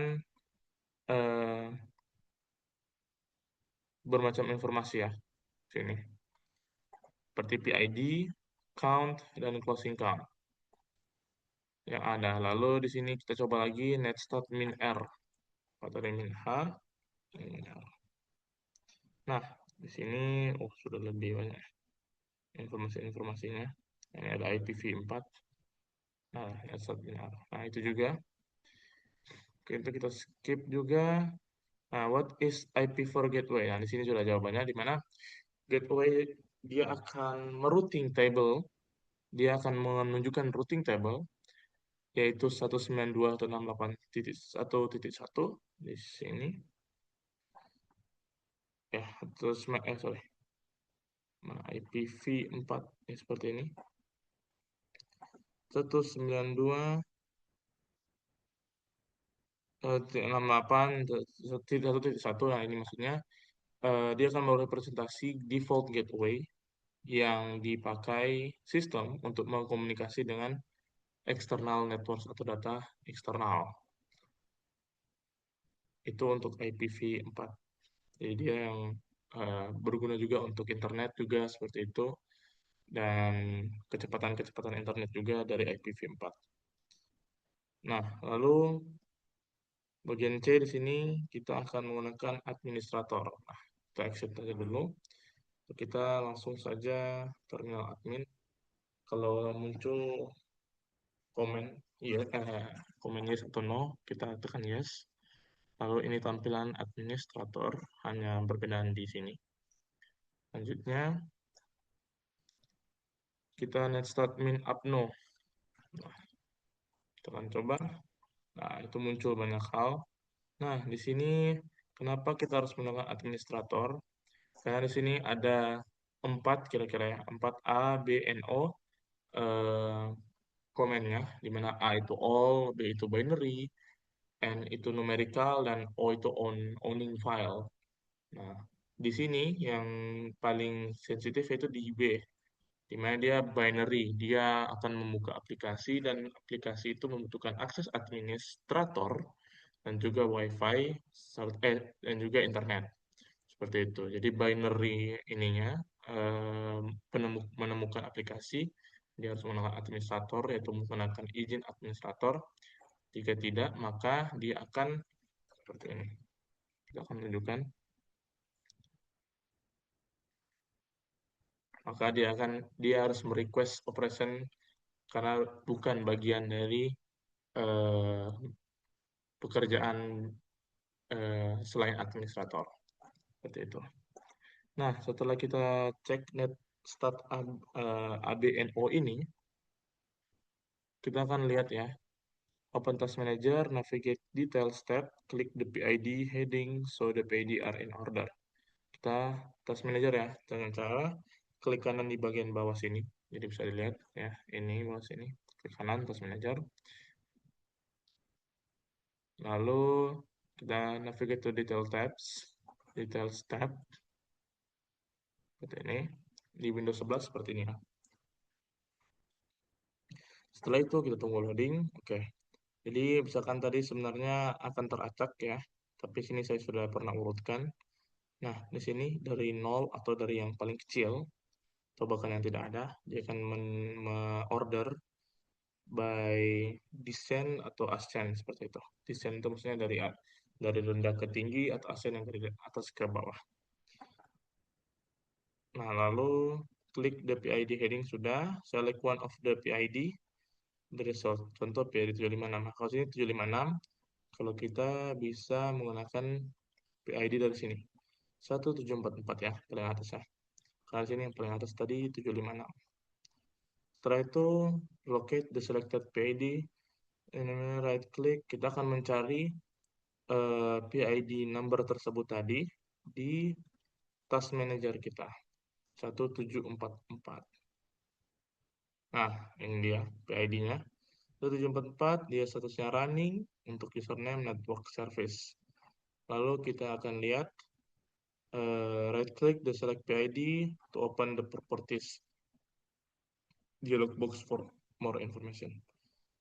bermacam informasi ya, sini. Seperti PID, count, dan closing count yang ada. Lalu di sini kita coba lagi netstat min R atau min H, min R. Nah, di sini sudah lebih banyak informasi-informasinya. Ini ada IPv4. Nah, netstat min R. Nah, itu juga. Oke, itu kita skip juga. Nah, what is IPv4 gateway? Nah, di sini sudah jawabannya, di mana gateway dia akan merouting table, dia akan menunjukkan routing table, yaitu 192.168.1.1 di sini. Ya, terus sorry. Nah, IPv4 ya, seperti ini. 192.168.1.1. Nah, ini maksudnya dia akan merepresentasi default gateway yang dipakai sistem untuk mengkomunikasi dengan external network atau data eksternal. Itu untuk IPv4. Jadi dia yang berguna juga untuk internet juga seperti itu, dan kecepatan-kecepatan internet juga dari IPv4. Nah, lalu bagian C di sini kita akan menggunakan administrator. Nah, kita exit aja dulu. Kita langsung saja terminal admin. Kalau muncul komen komen yes atau no, kita tekan yes. Lalu ini tampilan administrator, hanya perbedaan di sini. Selanjutnya kita netstat min upno. Nah, kita akan coba. Nah, itu muncul banyak hal. Nah, di sini kenapa kita harus menggunakan administrator? Karena di sini ada 4 kira-kira ya, 4 A, B, N, O komennya, di mana A itu all, B itu binary, N itu numerical, dan O itu owning file. Nah, di sini yang paling sensitif yaitu di B, di mana dia binary, dia akan membuka aplikasi, dan aplikasi itu membutuhkan akses administrator dan juga WiFi dan juga internet. Seperti itu. Jadi binary ininya menemukan aplikasi, dia harus menggunakan administrator, yaitu menggunakan izin administrator. Jika tidak, maka dia akan seperti ini. Kita akan tunjukkan. Maka dia harus merequest operation karena bukan bagian dari pekerjaan selain administrator. Seperti itu. Nah, setelah kita cek netstat ABNO ini, kita akan lihat ya. Open Task Manager, navigate Details tab, klik the PID heading so the PID are in order. Kita Task Manager ya, dengan cara klik kanan di bagian bawah sini. Jadi bisa dilihat ya, ini bawah sini. Klik kanan Task Manager. Lalu kita navigate to Details tab. Seperti ini. Di Windows 11 seperti ini ya. Setelah itu kita tunggu loading. Oke. Jadi misalkan tadi sebenarnya akan teracak ya, tapi sini saya sudah pernah urutkan. Nah, di sini dari 0 atau dari yang paling kecil, atau bahkan yang tidak ada, dia akan order by descent atau ascent, seperti itu. Descent itu maksudnya dari rendah ke tinggi, atau ascent yang dari atas ke bawah. Nah, lalu klik the PID heading sudah, select one of the PID, dari contoh PID 756. Nah, kalau sini 756, kalau kita bisa menggunakan PID dari sini. 1744 ya, paling atas ya. Karena sini yang paling atas tadi 756. Setelah itu, locate the selected PID. Ini right click, kita akan mencari PID number tersebut tadi. di task manager kita 1744. Nah, ini dia PID-nya 1744, dia statusnya running untuk username network service. Lalu kita akan lihat right click the select PID to open the properties dialog box for more information.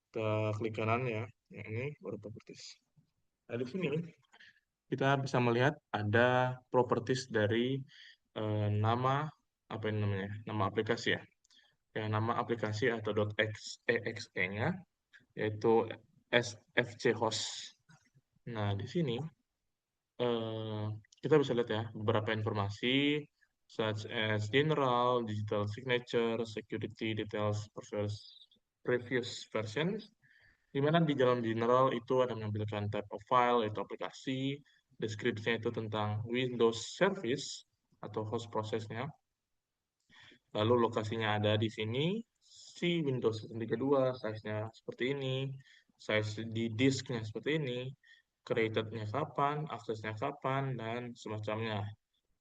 Kita klik kanan ya, yang ini baru properties. Nah, di sini kita bisa melihat ada properties dari nama apa ini namanya, nama aplikasi ya. Ya, nama aplikasi atau .exe-nya yaitu SFC host. Nah, di sini kita bisa lihat ya beberapa informasi such as general, digital signature, security details, previous versions, di mana di dalam general itu ada menampilkan type of file, yaitu aplikasi, deskripsinya itu tentang Windows service atau host prosesnya, lalu lokasinya ada di sini, si Windows 32, size-nya seperti ini, size di disknya seperti ini, created-nya kapan, aksesnya kapan, dan semacamnya.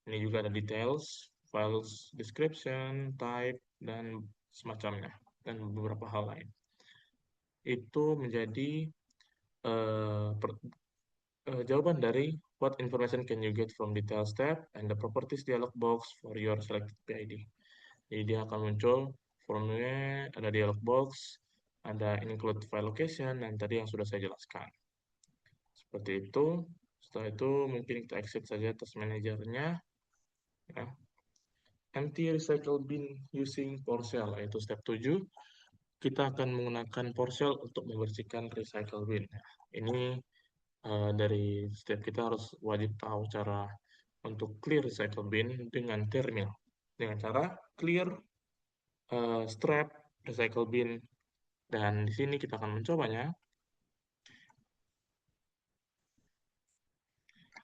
Ini juga ada details, files description, type, dan semacamnya, dan beberapa hal lain. Itu menjadi jawaban dari what information can you get from details tab and the properties dialog box for your selected PID. Jadi dia akan muncul formulanya, ada dialog box, ada include file location, dan tadi yang sudah saya jelaskan. Seperti itu. Setelah itu mungkin kita exit saja task manajernya. Ya. Empty recycle bin using PowerShell, yaitu step 7. Kita akan menggunakan PowerShell untuk membersihkan recycle bin. Ini dari step kita harus wajib tahu cara untuk clear recycle bin dengan terminal. Dengan cara clear strap recycle bin. Dan di sini kita akan mencobanya.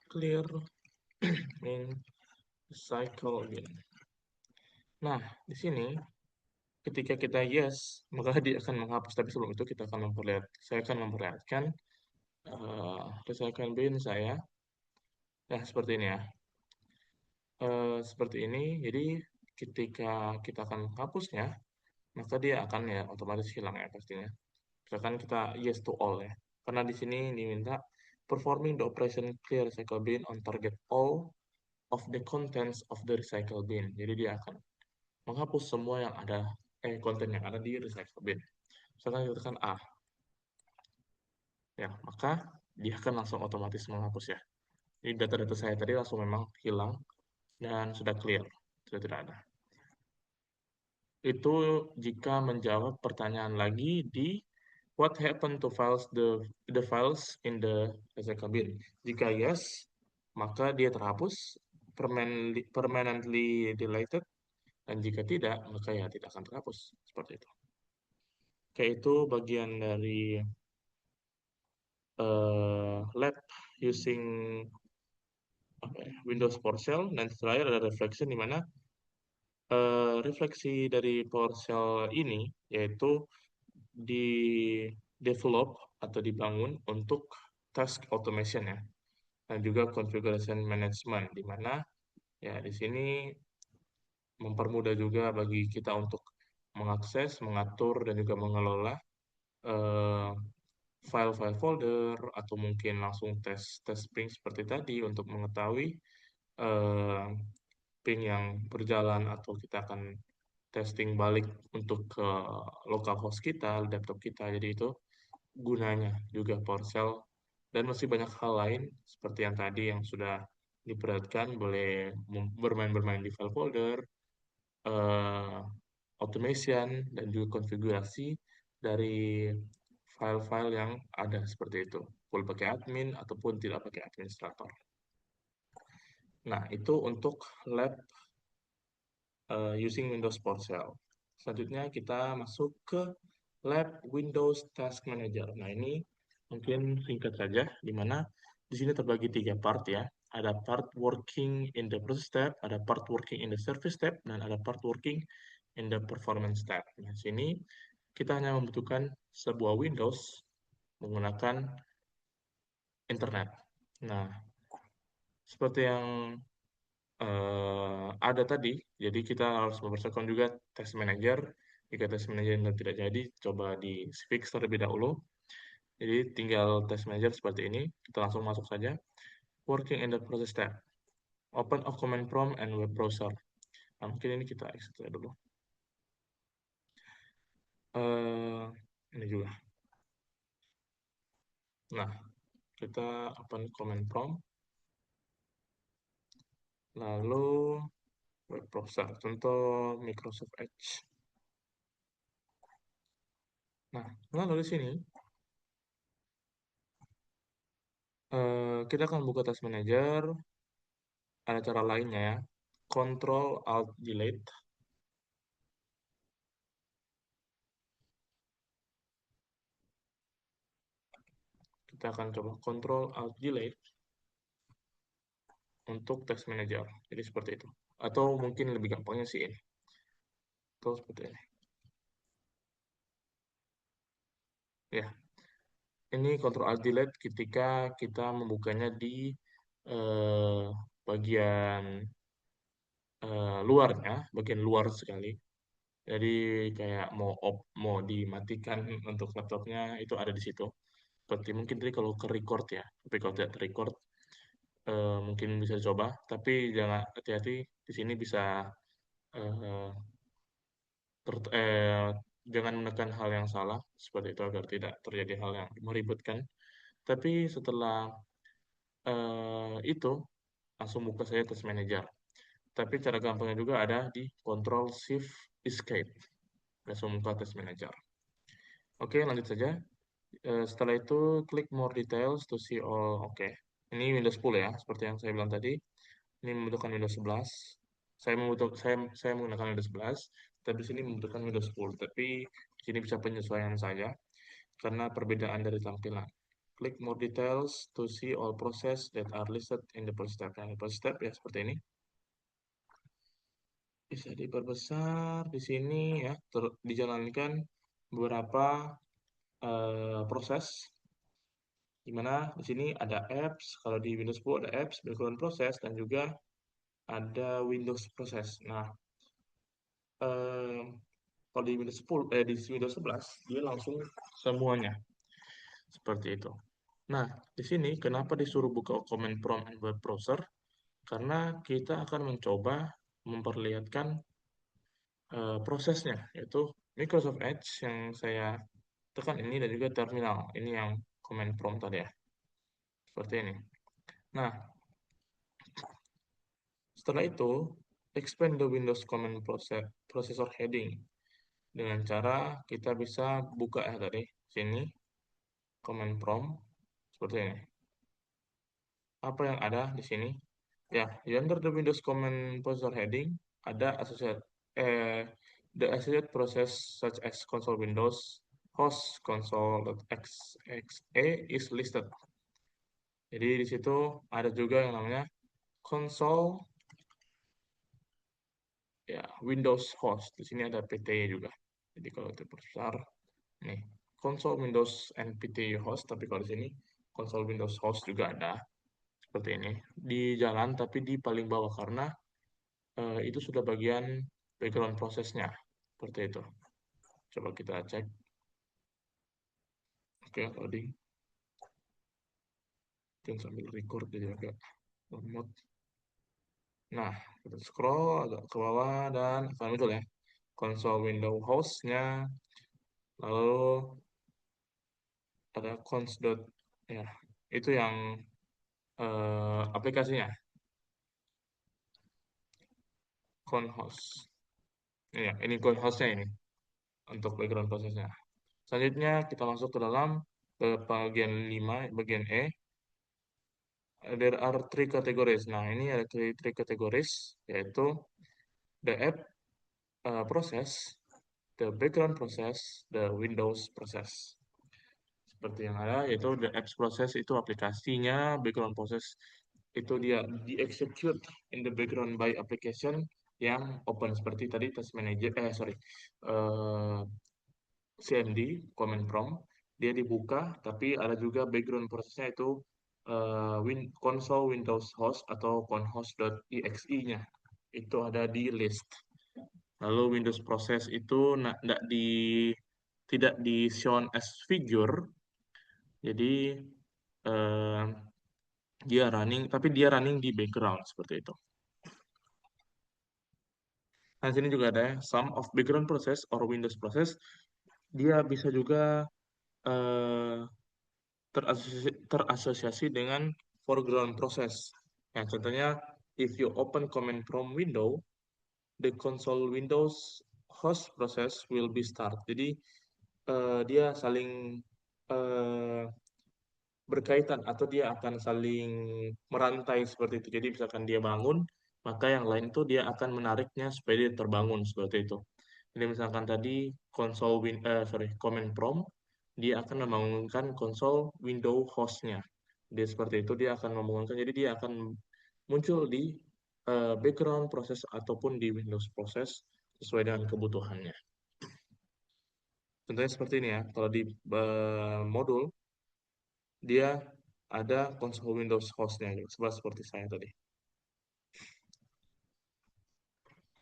Clear min recycle bin. Nah, di sini ketika kita yes, maka dia akan menghapus. Tapi sebelum itu saya akan memperlihatkan recycle bin saya. Nah, seperti ini ya. Seperti ini. Jadi ketika kita akan menghapusnya, maka dia akan ya otomatis hilang ya pastinya. Misalkan kita yes to all ya. Karena di sini diminta performing the operation clear recycle bin on target all of the contents of the recycle bin. Jadi dia akan menghapus semua yang ada konten yang ada di recycle bin. Misalkan kita tekan A. Ya, maka dia akan langsung otomatis menghapus ya. Jadi data-data saya tadi langsung memang hilang dan sudah clear, sudah tidak ada. Itu jika menjawab pertanyaan lagi di what happened to the files in the recycle bin. Jika yes, maka dia terhapus, permanently deleted, dan jika tidak, maka ya tidak akan terhapus. Seperti itu. Oke, itu bagian dari lab using Windows PowerShell, dan terakhir ada reflection di mana refleksi dari PowerShell ini yaitu di develop atau dibangun untuk task automation ya, dan juga configuration management, di mana ya di sini mempermudah juga bagi kita untuk mengakses, mengatur, dan juga mengelola file-file folder, atau mungkin langsung tes ping seperti tadi untuk mengetahui ping yang berjalan, atau kita akan testing balik untuk ke localhost kita, laptop kita. Jadi itu gunanya juga PowerShell, dan masih banyak hal lain seperti yang tadi yang sudah diperlihatkan, boleh bermain-bermain di file folder, automation, dan juga konfigurasi dari file-file yang ada seperti itu, boleh pakai admin ataupun tidak pakai administrator. Nah, itu untuk lab using Windows PowerShell. Selanjutnya kita masuk ke lab Windows Task Manager. Nah, ini mungkin singkat saja, di mana di sini terbagi 3 part ya. Ada part working in the process tab, ada part working in the service tab, dan ada part working in the performance tab. Nah, sini kita hanya membutuhkan sebuah Windows menggunakan internet. Nah, seperti yang ada tadi. Jadi kita harus mempersiapkan juga test manager. Jika test manager tidak jadi, coba di fix terlebih dahulu. Jadi tinggal test manager seperti ini. Kita langsung masuk saja. Working in the process tab. Open a command prompt and web browser. Nah, mungkin ini kita exit dulu. Ini juga. Nah, kita open command prompt. Lalu web browser, contoh Microsoft Edge. Nah, lalu di sini kita akan buka task manager. Ada cara lainnya ya. Control Alt Delete. Kita akan coba Control Alt Delete untuk task manager. Jadi seperti itu. Atau mungkin lebih gampangnya sih ini. Atau seperti ini. Ya, ini Control Alt Delete ketika kita membukanya di bagian luarnya, bagian luar sekali. Jadi kayak mau dimatikan untuk laptopnya itu ada di situ. Seperti mungkin tadi kalau ke record ya, tapi kalau tidak record mungkin bisa coba. Tapi jangan hati-hati di sini bisa eh, jangan menekan hal yang salah seperti itu agar tidak terjadi hal yang meributkan. Tapi setelah itu langsung buka saya Task Manager. Tapi cara gampangnya juga ada di Control Shift Escape. Langsung buka Task Manager. Oke, lanjut saja. Setelah itu klik More Details to see all. Oke, ini Windows 10 ya, seperti yang saya bilang tadi. Ini membutuhkan Windows 11. Saya menggunakan Windows 11, tapi di sini membutuhkan Windows 10. Tapi di sini bisa penyesuaian saja karena perbedaan dari tampilan. Klik More Details to see all process that are listed in the process tab. Nah, process tab ya seperti ini. Bisa diperbesar di sini ya, dijalankan beberapa proses, di mana di sini ada apps. Kalau di Windows 10 ada apps, background process, dan juga ada Windows process. Nah, kalau di Windows 10, di Windows 11 dia langsung semuanya seperti itu. Nah, di sini kenapa disuruh buka command prompt and web browser? Karena kita akan mencoba memperlihatkan prosesnya, yaitu Microsoft Edge yang saya tekan ini dan juga terminal. Ini yang command prompt tadi ya. Seperti ini. Nah, setelah itu, expand the Windows Command Processor heading. Dengan cara kita bisa buka ya tadi, sini, command prompt, seperti ini. Apa yang ada di sini? Ya, under the Windows Command Processor heading, ada the associated process such as console Windows, host console.exe is listed. Jadi di situ ada juga yang namanya console ya Windows host. Di sini ada PT juga. Jadi kalau itu besar nih console Windows NPT host, tapi kalau di sini console Windows host juga ada seperti ini di jalan tapi di paling bawah karena itu sudah bagian background prosesnya seperti itu. Coba kita cek. Oke, loading. Mungkin sambil record jadi agak lemot. Nah, kita scroll agak ke bawah dan akan muncul ya console window host-nya. Lalu ada cons. Ya, itu yang aplikasinya con host. Ya, ini con host-nya ini untuk background prosesnya. Selanjutnya kita masuk ke dalam bagian 5, bagian E. There are three categories. Nah, ini ada three categories, yaitu the app process, the background process, the Windows process. Seperti yang ada, yaitu the apps process itu aplikasinya, background process itu dia di-execute in the background by application yang open seperti tadi task manager, CMD, command prompt, dia dibuka, tapi ada juga background prosesnya itu console Windows host atau conhost.exe-nya itu ada di list. Lalu Windows process itu tidak di shown as figure, jadi eh, tapi dia running di background seperti itu. Nah, sini juga ada ya, sum of background process or Windows process. Dia bisa juga eh, terasosiasi dengan foreground process. Nah, contohnya, if you open command prompt window, the console Windows host process will be start. Jadi dia saling eh, berkaitan atau dia akan saling merantai seperti itu. Jadi misalkan dia bangun, maka yang lain itu dia akan menariknya supaya dia terbangun seperti itu. Jadi misalkan tadi command prompt, dia akan membangunkan konsol window hostnya. Dia seperti itu, dia akan membangunkan. Jadi dia akan muncul di background proses ataupun di Windows proses sesuai dengan kebutuhannya. Contohnya seperti ini ya. Kalau di modul, dia ada konsol Windows hostnya, seperti saya tadi.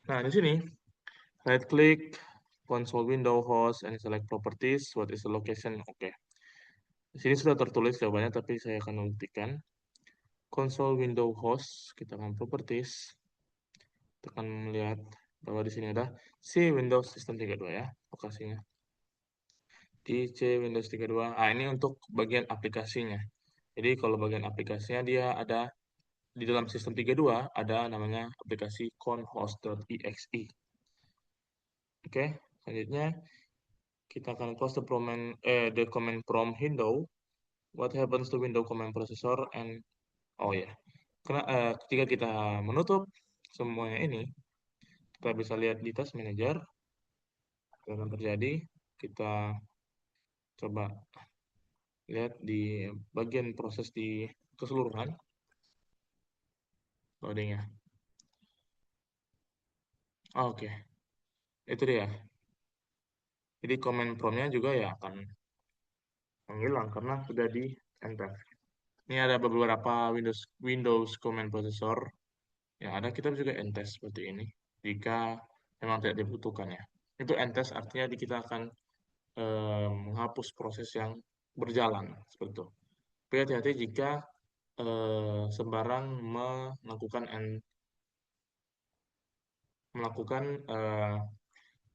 Nah, di sini right click console window host and select properties. What is the location? Oke. Di sini sudah tertulis jawabannya, tapi saya akan membuktikan. Console window host, kita akan properties. Kita akan melihat bahwa di sini ada C Windows System 32 ya, lokasinya. Di C Windows 32. Ah, ini untuk bagian aplikasinya. Jadi kalau bagian aplikasinya dia ada di dalam sistem 32 ada namanya aplikasi conhost.exe. Oke, selanjutnya kita akan close the command prompt window. What happens to window command processor and karena ketika kita menutup semuanya ini, kita bisa lihat di task manager apa yang akan terjadi. Kita coba lihat di bagian proses di keseluruhan loadingnya. Oke. Itu dia. Jadi command prompt-nya juga ya akan menghilang karena sudah di enter. Ini ada beberapa Windows command processor yang ada, kita juga ntest seperti ini jika memang tidak dibutuhkan ya. Itu ntest artinya kita akan menghapus proses yang berjalan seperti itu. Tapi hati-hati jika sembarang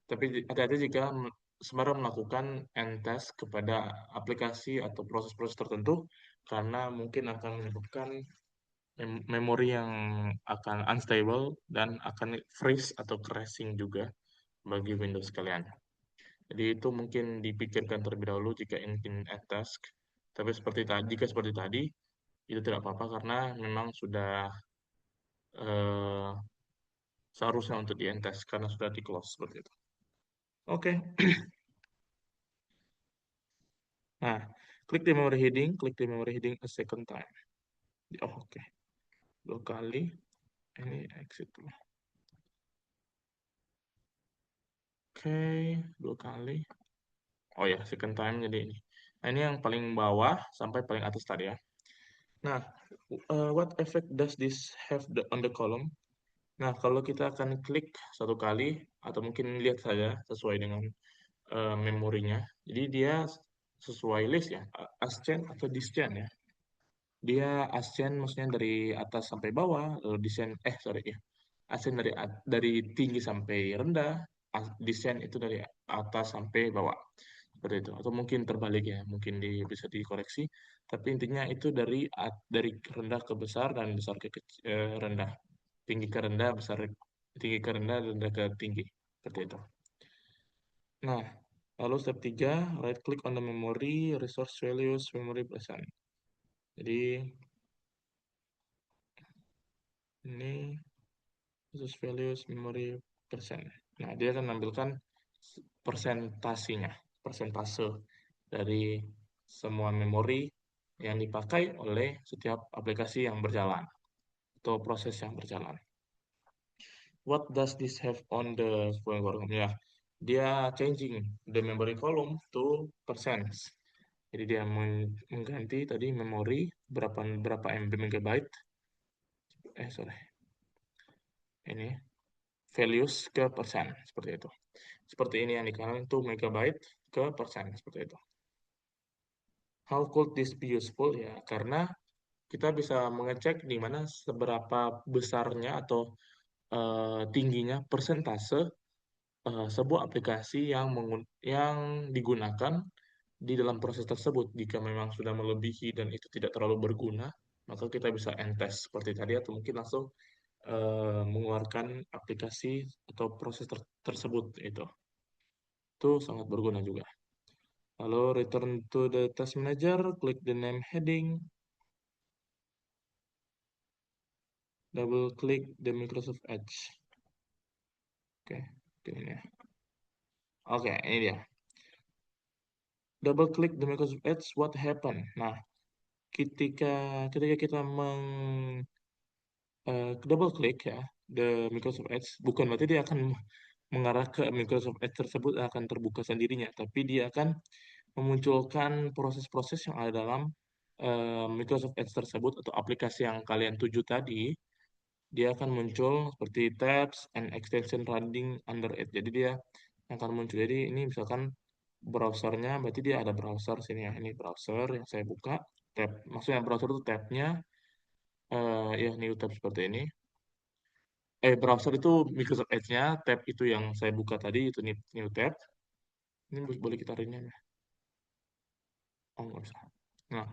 tapi hati-hati jika sembarang melakukan ntest kepada aplikasi atau proses-proses tertentu karena mungkin akan menyebabkan memori yang akan unstable dan akan freeze atau crashing juga bagi Windows kalian. Jadi itu mungkin dipikirkan terlebih dahulu jika ingin task. Tapi jika seperti tadi, itu tidak apa-apa karena memang sudah seharusnya untuk di test karena sudah di close seperti itu. Oke. Nah, klik di memory heading a second time. Oke. 2 kali. Ini exit dulu. Oke, 2 kali. Oh ya, second time jadi ini. Nah, ini yang paling bawah sampai paling atas tadi ya. Nah, what effect does this have on the column? Nah, kalau kita akan klik 1 kali, atau mungkin lihat saja sesuai dengan memorinya. Jadi dia sesuai list ya, ascend atau descend ya. Dia ascend maksudnya dari atas sampai bawah, lalu descend, ascend dari tinggi sampai rendah, descend itu dari atas sampai bawah. Seperti itu. Atau mungkin terbalik ya, mungkin bisa dikoreksi. Tapi intinya itu dari rendah ke besar dan besar ke rendah. Tinggi ke rendah, tinggi ke rendah, rendah ke tinggi. Seperti itu. Nah, lalu step 3, right click on the memory, resource values, memory percent. Jadi, ini resource values, memory percent. Nah, dia akan menampilkan persentase dari semua memori yang dipakai oleh setiap aplikasi yang berjalan atau proses yang berjalan. What does this have on the column? Ya, dia changing the memory column to percents. Jadi dia mengganti tadi memori berapa MB megabyte. Sorry. Ini values ke persen seperti itu. Seperti ini yang di kanan itu megabyte ke persen seperti itu. How could this be useful? Ya, karena kita bisa mengecek di mana seberapa besarnya atau tingginya persentase sebuah aplikasi yang digunakan di dalam proses tersebut. Jika memang sudah melebihi dan itu tidak terlalu berguna, maka kita bisa end test seperti tadi atau mungkin langsung mengeluarkan aplikasi atau proses tersebut itu sangat berguna juga. Lalu return to the task manager, klik the name heading, double klik the Microsoft Edge. Oke, ini ya. Oke, ini dia. Double klik the Microsoft Edge, what happen? Nah, ketika kita double klik ya the Microsoft Edge, bukan berarti dia akan mengarah ke Microsoft Edge tersebut akan terbuka sendirinya, tapi dia akan memunculkan proses-proses yang ada dalam Microsoft Edge tersebut atau aplikasi yang kalian tuju tadi. Dia akan muncul seperti tabs and extension running under it. Jadi dia akan muncul. Jadi ini misalkan browsernya, berarti dia ada browser sini ya. Ini browser yang saya buka. Tab, maksudnya browser itu tabnya ya new tab seperti ini. Browser itu Microsoft Edge-nya, tab itu yang saya buka tadi itu new tab. Ini boleh kita rename ya. Oh, nggak bisa. Nah,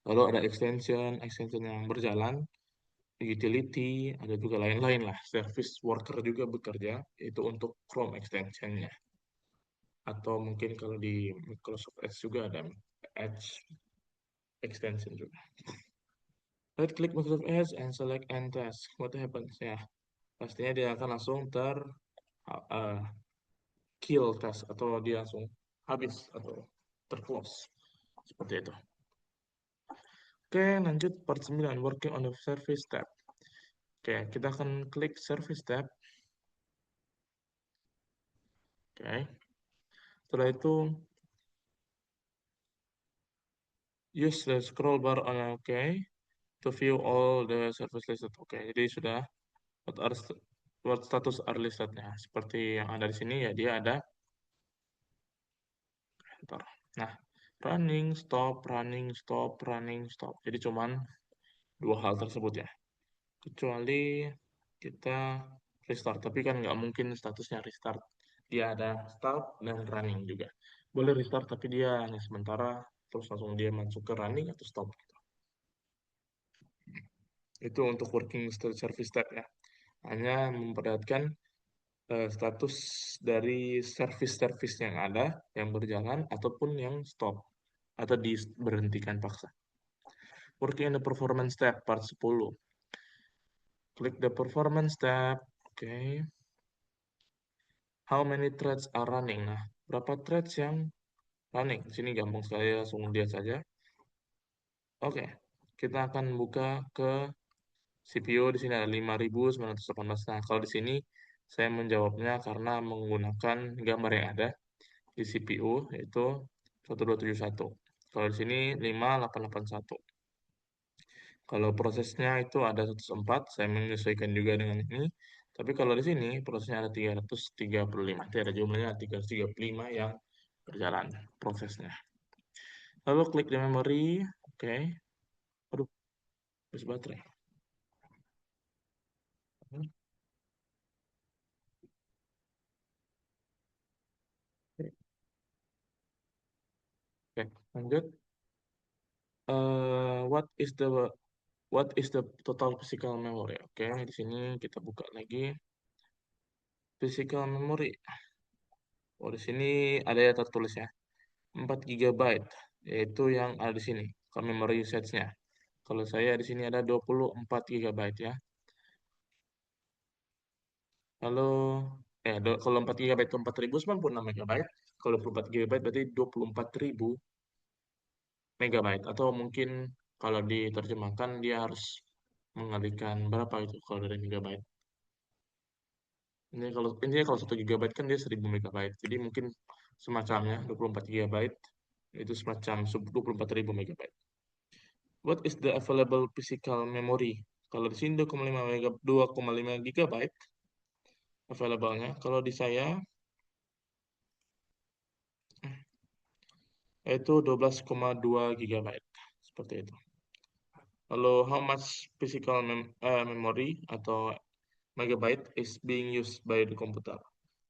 lalu ada extension yang berjalan, utility, ada juga lain-lain lah. Service worker juga bekerja, itu untuk Chrome extension-nya. Atau mungkin kalau di Microsoft Edge juga ada Edge extension juga. Right click Microsoft Edge and select end task. What happens? Ya, pastinya dia akan langsung kill task atau dia langsung habis atau terclose. Seperti itu. Oke, lanjut part 9, working on the service tab. Oke, kita akan klik service tab. Oke. Setelah itu use the scroll bar on OK to view all the service listed. Oke, jadi sudah what status are listed. Nah, seperti yang ada di sini ya, dia ada. Nah, running, stop, running, stop, running, stop. Jadi cuman dua hal tersebut ya. Kecuali kita restart, tapi kan nggak mungkin statusnya restart. Dia ada start dan running juga. Boleh restart, tapi dia hanya sementara, terus langsung dia masuk ke running atau stop. Itu untuk working service tab ya. Hanya memperlihatkan status dari service-service yang ada, yang berjalan, ataupun yang stop, atau diberhentikan paksa. Working in the performance tab, part 10. Klik the performance tab. Oke. How many threads are running? Nah, berapa threads yang running? Di sini gampang sekali, langsung lihat saja. Oke, kita akan buka ke CPU. Di sini ada 5918. Nah, kalau di sini saya menjawabnya karena menggunakan gambar yang ada di CPU, yaitu 1271. Kalau di sini 5881. Kalau prosesnya itu ada 104, saya menyesuaikan juga dengan ini. Tapi kalau di sini prosesnya ada 335. Jadi ada jumlahnya 335 yang berjalan prosesnya. Lalu klik di memory. Oke. Aduh, habis baterai. Oke, lanjut. What is the total physical memory? Oke, di sini kita buka lagi physical memory. Oh, di sini ada ya tertulis ya. 4 GB, yaitu yang ada di sini, kalau memory usage-nya. Kalau saya di sini ada 24 GB ya. Lalu kalau 4 GB itu 4096 MB, kalau 24 GB berarti 24.000 MB, atau mungkin kalau diterjemahkan dia harus mengalihkan berapa itu kalau dari megabyte. Ini kalau 1 GB kan dia 1000 MB. Jadi mungkin semacamnya 24 GB Itu semacam 24.000 MB. What is the available physical memory? Kalau di sini 2,5 GB available-nya. Kalau di saya itu 12,2 GB. Seperti itu. Lalu how much physical memory atau megabyte is being used by the computer?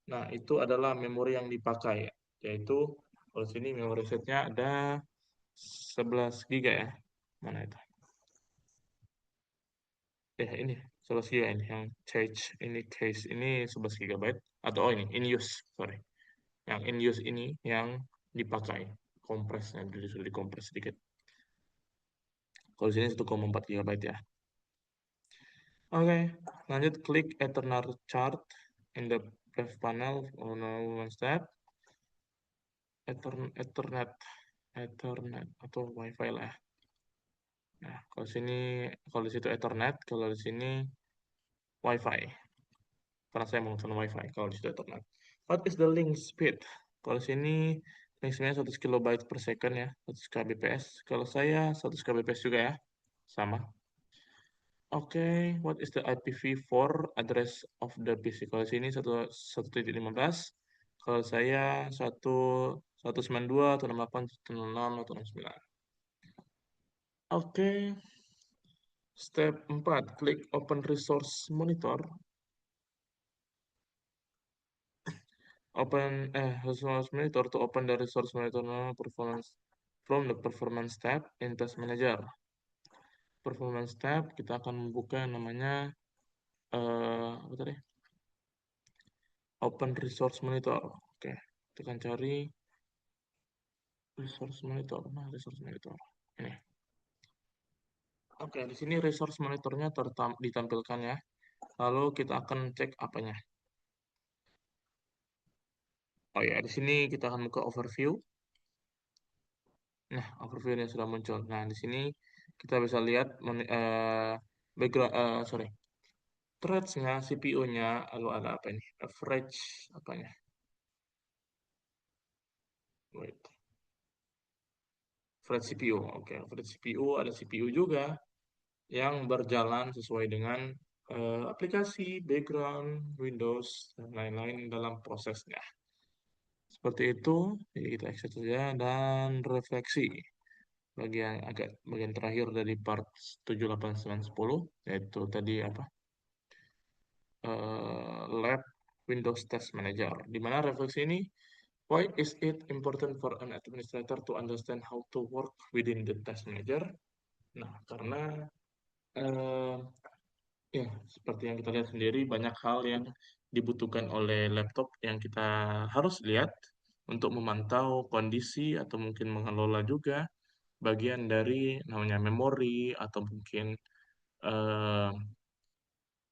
Nah, itu adalah memori yang dipakai, yaitu kalau sini memori setnya ada 11 GB ya. Mana itu? Ini 11 GB ini yang case ini 11 GB atau ini in use, sorry. Yang in use ini yang dipakai, kompresnya sudah dikompres sedikit. Kalau sini 1,4 GB ya. Oke, lanjut klik Ethernet chart in the left panel on one step. Ethernet atau WiFi lah. Nah, kalau di situ Ethernet, kalau di sini WiFi. Karena saya menggunakan WiFi kalau di situ Ethernet. What is the link speed? Kalau sini link speednya 100 kilobyte per second ya, 100 kbps. Kalau saya 100 kbps juga ya, sama. Oke, what is the IPv4 address of the PC? Kalau sini 1.15. Kalau saya 192 atau 68 atau 66 atau 69. Oke. Step 4, klik Open Resource Monitor. Resource Monitor to open the Resource Monitor performance from the Performance tab in Task Manager. Performance tab kita akan membuka yang namanya apa tadi? Open Resource Monitor. Oke, kita akan cari Resource Monitor. Nah, Resource Monitor. Ini. Oke, di sini Resource Monitornya ditampilkan ya. Lalu kita akan cek apanya. Oh ya, di sini kita akan buka overview. Nah, overview-nya sudah muncul. Nah, di sini kita bisa lihat threads-nya, CPU-nya, lalu ada apa ini? Average apanya? Wait. Average CPU. Oke, average CPU ada CPU juga yang berjalan sesuai dengan aplikasi, background, Windows, dan lain-lain dalam prosesnya. Seperti itu, jadi kita exit saja dan refleksi. Bagian terakhir dari part 7, 8, 9, 10, yaitu tadi apa? Lab Windows Test Manager. Di mana refleksi ini, why is it important for an administrator to understand how to work within the test manager? Nah, karena ya seperti yang kita lihat sendiri, banyak hal yang dibutuhkan oleh laptop yang kita harus lihat untuk memantau kondisi atau mungkin mengelola juga bagian dari namanya memori atau mungkin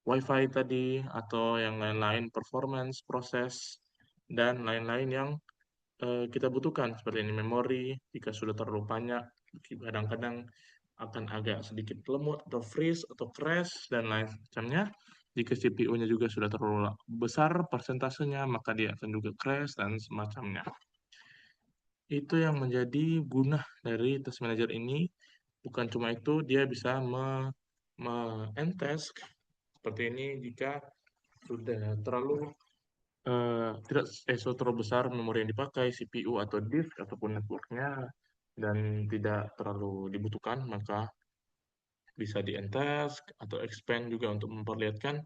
WiFi tadi atau yang lain-lain, performance, proses, dan lain-lain yang kita butuhkan seperti ini memori. Jika sudah terlalu banyak, kadang-kadang akan agak sedikit lemot atau freeze atau crash dan lain semacamnya. Jika CPU-nya juga sudah terlalu besar persentasenya, maka dia akan juga crash dan semacamnya. Itu yang menjadi guna dari Task Manager ini. Bukan cuma itu, dia bisa me-end-task seperti ini jika sudah terlalu terlalu besar memori yang dipakai, CPU atau disk ataupun networknya, dan tidak terlalu dibutuhkan, maka bisa di-end-task atau expand juga untuk memperlihatkan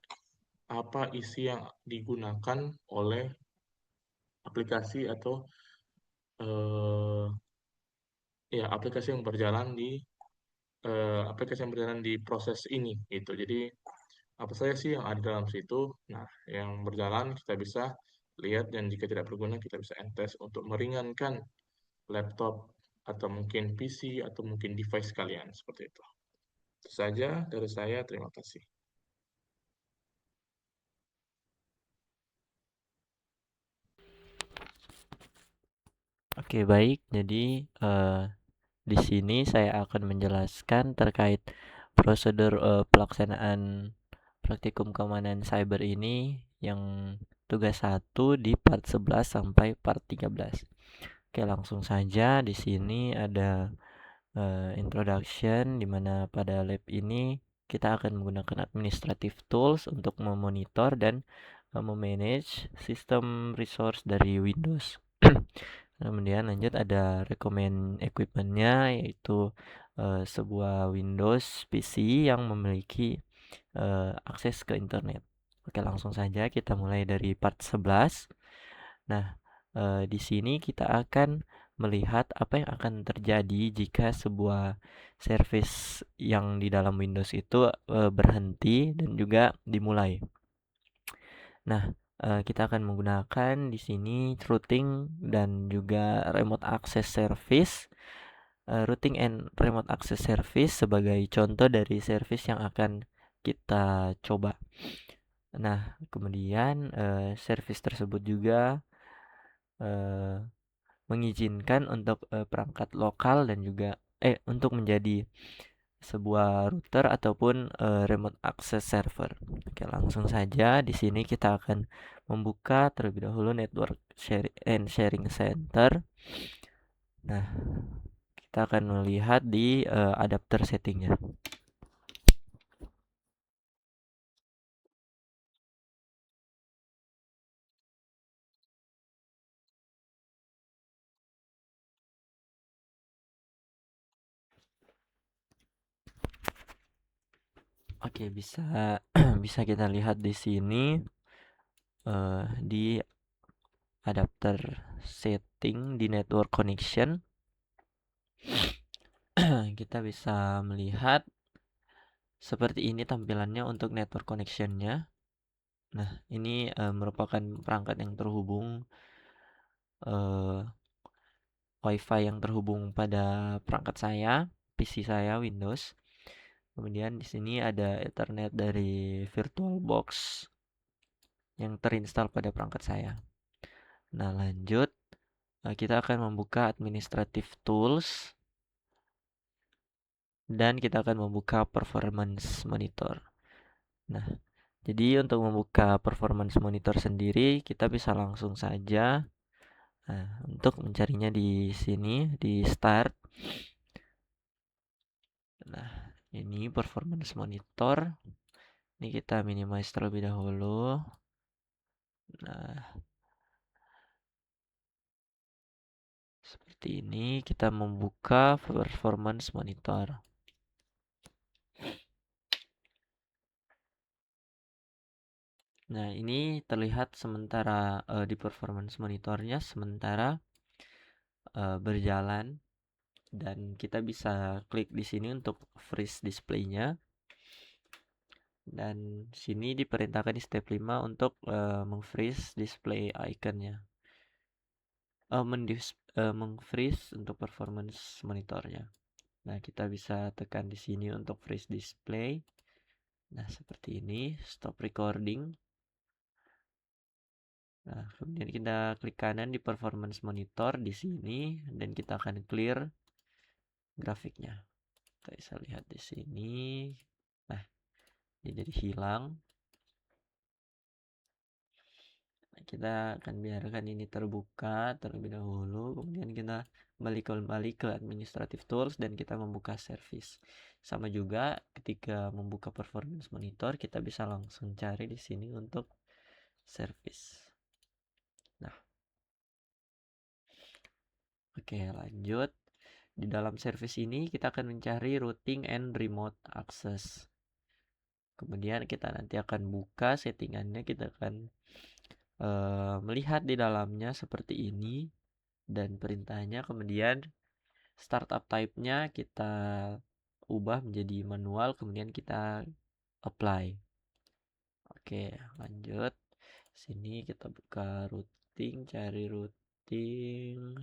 apa isi yang digunakan oleh aplikasi atau aplikasi yang berjalan di proses ini gitu. Jadi apa saja sih yang ada dalam situ? Nah, yang berjalan kita bisa lihat dan jika tidak berguna kita bisa end-test untuk meringankan laptop atau mungkin PC atau mungkin device kalian seperti itu. Itu saja dari saya. Terima kasih. Oke, baik. Jadi di sini saya akan menjelaskan terkait prosedur pelaksanaan praktikum keamanan cyber ini yang tugas 1 di part 11 sampai part 13. Oke, langsung saja di sini ada introduction, di mana pada lab ini kita akan menggunakan administrative tools untuk memonitor dan memanage sistem resource dari Windows. Kemudian lanjut ada recommend equipmentnya, yaitu sebuah Windows PC yang memiliki akses ke internet. Oke, langsung saja kita mulai dari part 11. Nah, di sini kita akan melihat apa yang akan terjadi jika sebuah service yang di dalam Windows itu berhenti dan juga dimulai. Nah, kita akan menggunakan di sini routing dan juga remote access service. Routing and remote access service sebagai contoh dari service yang akan kita coba. Nah, kemudian service tersebut juga mengizinkan untuk perangkat lokal dan juga untuk menjadi sebuah router ataupun remote access server. Oke, langsung saja di sini kita akan membuka terlebih dahulu network sharing center. Nah, kita akan melihat di adapter settingnya. Oke, bisa bisa kita lihat di sini di adapter setting di network connection. Kita bisa melihat seperti ini tampilannya untuk network connection-nya. Nah, ini merupakan perangkat yang terhubung WiFi yang terhubung pada perangkat saya, PC saya Windows. Kemudian di sini ada Ethernet dari VirtualBox yang terinstall pada perangkat saya. Nah, lanjut kita akan membuka administrative tools dan kita akan membuka performance monitor. Nah, jadi untuk membuka performance monitor sendiri kita bisa langsung saja untuk mencarinya di sini di start. Nah, ini performance monitor. Ini kita minimize terlebih dahulu. Nah, seperti ini kita membuka performance monitor. Nah, ini terlihat sementara di performance monitornya sementara berjalan, dan kita bisa klik di sini untuk freeze display-nya. Dan sini diperintahkan di step 5 untuk meng-freeze display iconnya. Meng-freeze untuk performance monitornya. Nah, kita bisa tekan di sini untuk freeze display. Nah, seperti ini, stop recording. Nah, kemudian kita klik kanan di performance monitor di sini dan kita akan clear grafiknya. Kita bisa lihat di sini. Nah, ini jadi hilang. Nah, kita akan biarkan ini terbuka terlebih dahulu. Kemudian kita kembali ke administrative tools dan kita membuka service. Sama juga ketika membuka performance monitor, kita bisa langsung cari di sini untuk service. Nah, oke, lanjut. Di dalam service ini kita akan mencari routing and remote access. Kemudian kita nanti akan buka settingannya, kita akan melihat di dalamnya seperti ini dan perintahnya. Kemudian startup type-nya kita ubah menjadi manual, kemudian kita apply. Oke, lanjut. Sini kita buka routing, cari routing.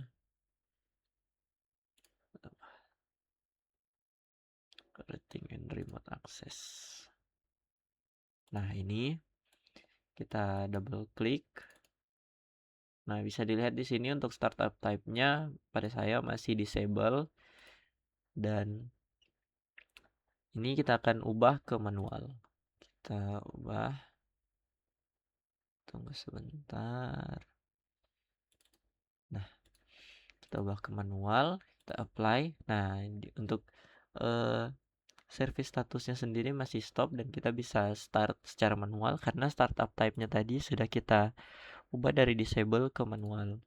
Routing and remote access. Nah, ini kita double klik. Nah, bisa dilihat di sini untuk startup type-nya pada saya masih disable, dan ini kita akan ubah ke manual. Kita ubah. Tunggu sebentar. Nah, kita ubah ke manual, kita apply. Nah, untuk service statusnya sendiri masih stop dan kita bisa start secara manual karena startup type-nya tadi sudah kita ubah dari disable ke manual.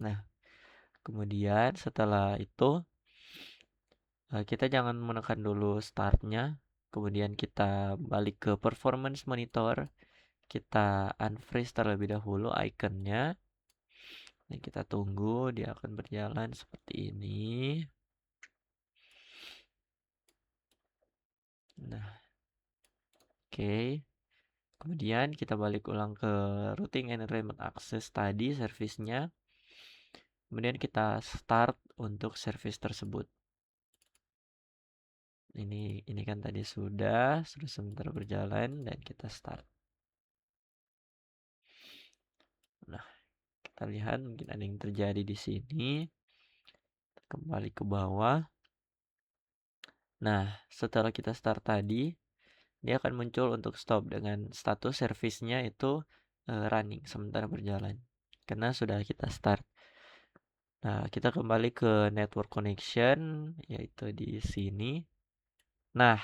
Nah, kemudian setelah itu kita jangan menekan dulu startnya, kemudian kita balik ke performance monitor, kita unfreeze terlebih dahulu iconnya, dan kita tunggu dia akan berjalan seperti ini. Nah, oke. Kemudian kita balik ulang ke routing and remote access tadi service-nya. Kemudian kita start untuk service tersebut. Ini kan tadi sudah sebentar berjalan dan kita start. Nah, kita lihat mungkin ada yang terjadi di sini. Kembali ke bawah. Nah, setelah kita start tadi, dia akan muncul untuk stop dengan status service-nya itu running sementara berjalan karena sudah kita start. Nah, kita kembali ke network connection yaitu di sini. Nah,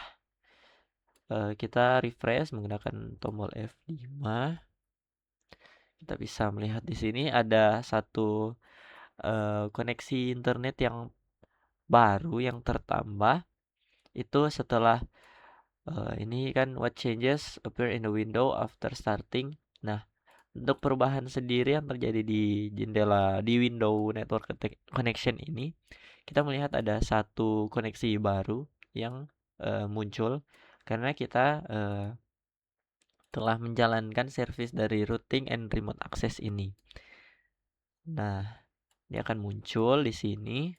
kita refresh menggunakan tombol F5. Kita bisa melihat di sini ada satu koneksi internet yang baru yang tertambah itu setelah ini kan what changes appear in the window after starting. Nah, untuk perubahan sendiri yang terjadi di jendela di window network connection ini, kita melihat ada satu koneksi baru yang muncul karena kita telah menjalankan service dari routing and remote access ini. Nah, dia akan muncul di sini.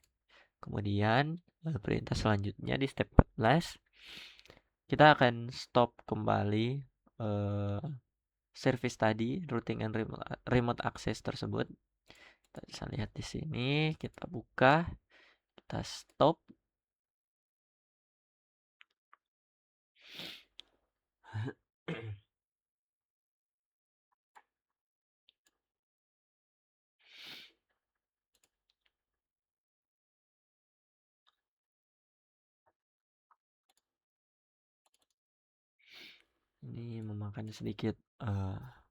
Kemudian perintah selanjutnya di step 14 kita akan stop kembali service tadi routing and remote access tersebut. Kita bisa lihat di sini, kita buka, kita stop. Ini memakan sedikit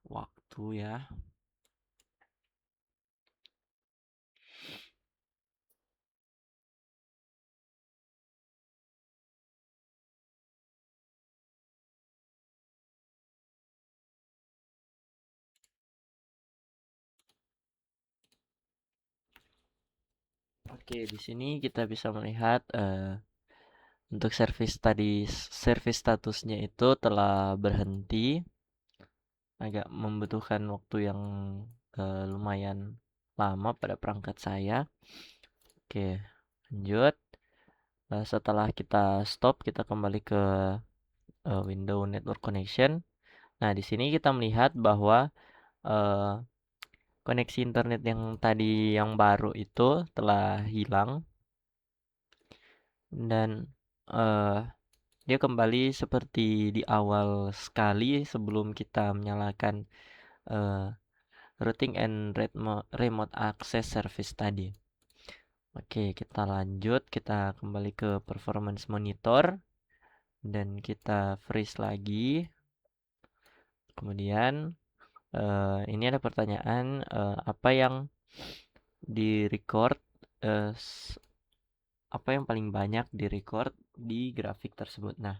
waktu ya. Oke, di sini kita bisa melihat untuk service statusnya itu telah berhenti. Agak membutuhkan waktu yang lumayan lama pada perangkat saya. Oke, lanjut. Setelah kita stop, kita kembali ke window network connection. Nah, di sini kita melihat bahwa koneksi internet yang tadi yang baru itu telah hilang dan dia kembali seperti di awal sekali sebelum kita menyalakan routing and remote access service tadi. Oke, kita lanjut, kita kembali ke performance monitor dan kita freeze lagi. Kemudian ini ada pertanyaan apa yang di record apa yang paling banyak di record di grafik tersebut. Nah,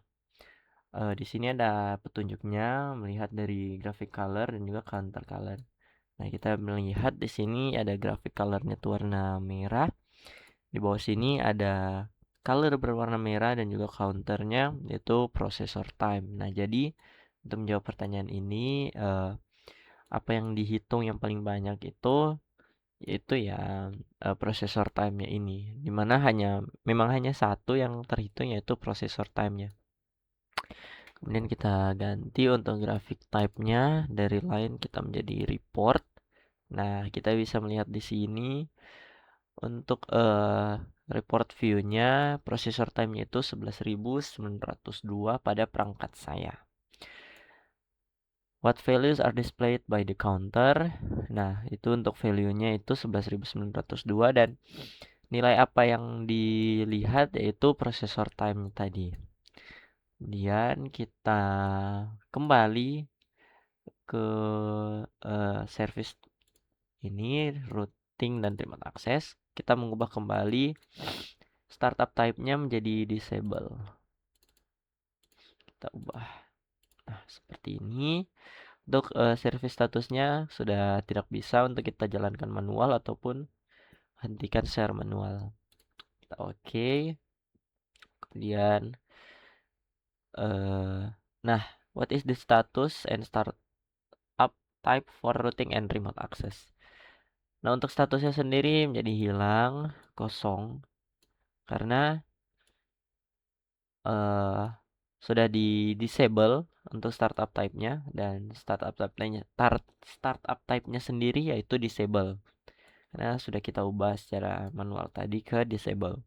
di sini ada petunjuknya melihat dari graphic color dan juga counter color. Nah, kita melihat di sini ada graphic colornya itu warna merah. Di bawah sini ada color berwarna merah dan juga counternya yaitu processor time. Nah, jadi untuk menjawab pertanyaan ini apa yang dihitung yang paling banyak itu yaitu ya processor time-nya ini, dimana memang hanya satu yang terhitung yaitu processor time-nya. Kemudian kita ganti untuk graphic type-nya dari line kita menjadi report. Nah, kita bisa melihat di sini untuk report view-nya processor time-nya itu 11.902 pada perangkat saya. What values are displayed by the counter? Nah, itu untuk value-nya itu 11.902 dan nilai apa yang dilihat yaitu processor time tadi. Kemudian kita kembali ke service ini, routing dan remote access. Kita mengubah kembali startup type-nya menjadi disable. Kita ubah. Nah, seperti ini. Untuk service statusnya sudah tidak bisa untuk kita jalankan manual ataupun hentikan secara manual. Kita oke. Kemudian nah, what is the status and startup type for routing and remote access? Nah, untuk statusnya sendiri menjadi hilang, kosong, karena sudah di disable untuk startup type-nya, dan startup type-nya sendiri yaitu disable. Karena sudah kita ubah secara manual tadi ke disable.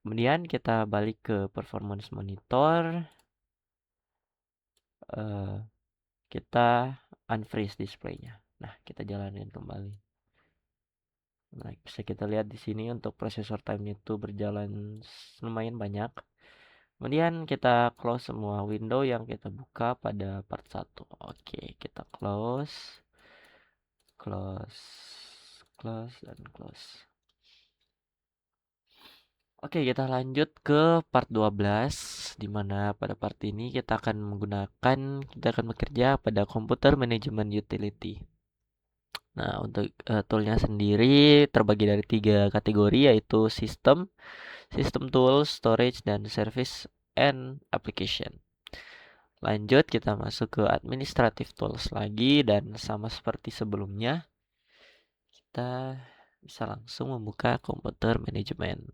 Kemudian kita balik ke performance monitor. Kita unfreeze display-nya. Nah, kita jalanin kembali. Nah, bisa kita lihat di sini untuk processor time itu berjalan lumayan banyak. Kemudian kita close semua window yang kita buka pada part 1. Oke, kita close, dan close. Oke, kita lanjut ke part 12, di mana pada part ini kita akan bekerja pada Computer Management Utility. Nah, untuk toolnya sendiri terbagi dari 3 kategori, yaitu System Tools, Storage, dan Service and Application. Lanjut, kita masuk ke Administrative Tools lagi, dan sama seperti sebelumnya, kita bisa langsung membuka Computer Management.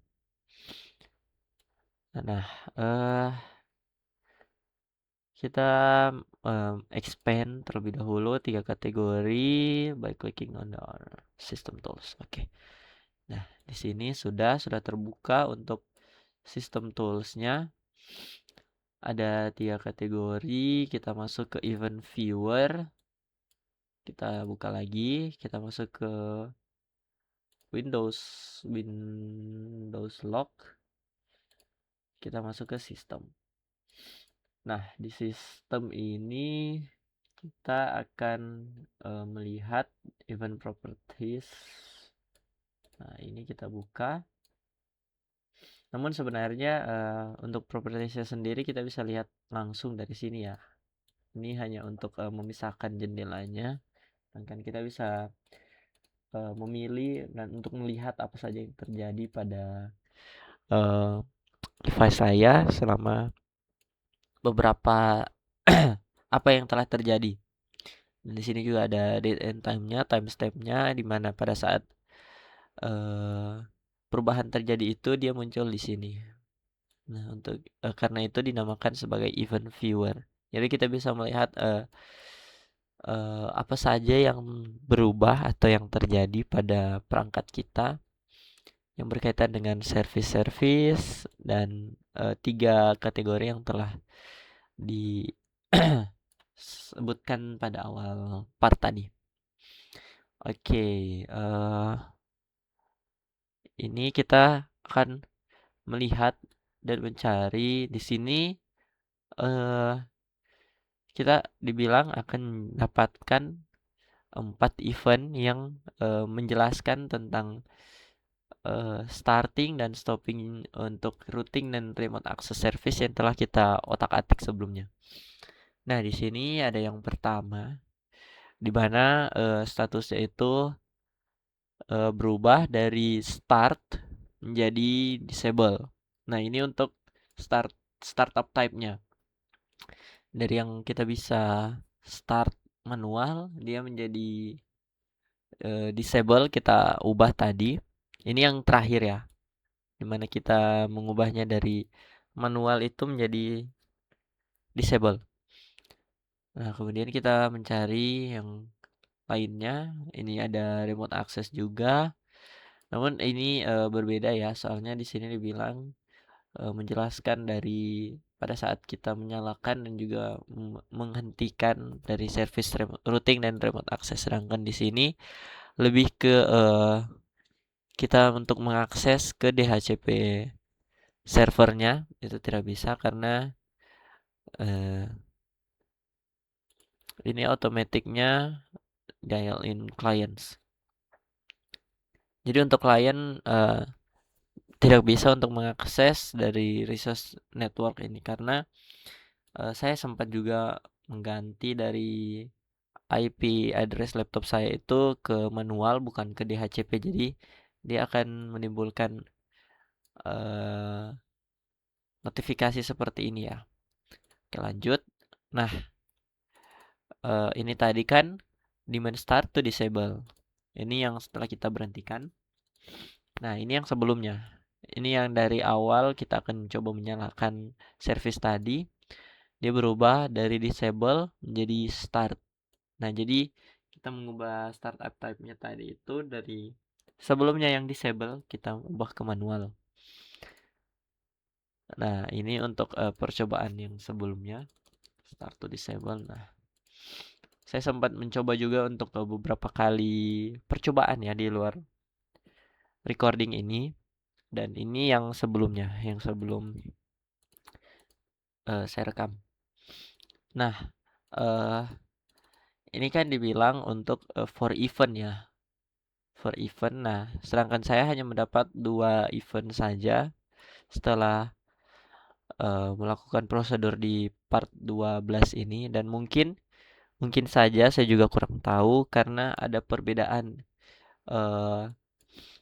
Nah, kita expand terlebih dahulu 3 kategori by clicking on the System Tools. Oke. Nah, di sini sudah terbuka untuk System Tools-nya. Ada 3 kategori. Kita masuk ke Event Viewer. Kita buka lagi. Kita masuk ke Windows Lock. Kita masuk ke System. Nah, di sistem ini kita akan melihat event properties. Nah, ini kita buka. Namun sebenarnya untuk propertiesnya sendiri kita bisa lihat langsung dari sini ya. Ini hanya untuk memisahkan jendelanya. Sedangkan kita bisa memilih dan untuk melihat apa saja yang terjadi pada device saya selama beberapa apa yang telah terjadi. Dan di sini juga ada date and time-nya, timestamp-nya, di mana pada saat perubahan terjadi itu dia muncul di sini. Nah, untuk karena itu dinamakan sebagai event viewer. Jadi kita bisa melihat apa saja yang berubah atau yang terjadi pada perangkat kita yang berkaitan dengan service dan 3 kategori yang telah disebutkan pada awal part tadi. Oke, ini kita akan melihat dan mencari di sini. Kita dibilang akan mendapatkan 4 event yang menjelaskan tentang starting dan stopping untuk routing dan remote access service yang telah kita otak-atik sebelumnya. Nah, di sini ada yang pertama, di mana statusnya itu berubah dari start menjadi disable. Nah, ini untuk startup type-nya. Dari yang kita bisa start manual, dia menjadi disable, kita ubah tadi. Ini yang terakhir ya, dimana kita mengubahnya dari manual itu menjadi disable. Nah, kemudian kita mencari yang lainnya. Ini ada remote access juga. Namun ini berbeda ya, soalnya di sini dibilang menjelaskan dari pada saat kita menyalakan dan juga menghentikan dari service routing dan remote access. Sedangkan di sini lebih ke kita untuk mengakses ke DHCP servernya itu tidak bisa karena ini automaticnya dial in clients. Jadi untuk klien tidak bisa untuk mengakses dari resource network ini karena saya sempat juga mengganti dari IP address laptop saya itu ke manual bukan ke DHCP, jadi dia akan menimbulkan notifikasi seperti ini ya. Oke, lanjut. Nah, ini tadi kan demand start to disable. Ini yang setelah kita berhentikan. Nah, ini yang sebelumnya. Ini yang dari awal kita akan coba menyalakan service tadi. Dia berubah dari disable menjadi start. Nah, jadi kita mengubah startup type-nya tadi itu dari sebelumnya yang disable kita ubah ke manual. Nah, ini untuk percobaan yang sebelumnya start to disable. Nah, saya sempat mencoba juga untuk beberapa kali percobaan ya di luar recording ini, dan ini yang sebelumnya, yang sebelum saya rekam. Nah, ini kan dibilang untuk for event ya, for event. Nah, sedangkan saya hanya mendapat 2 event saja setelah melakukan prosedur di part 12 ini, dan mungkin saja saya juga kurang tahu karena ada perbedaan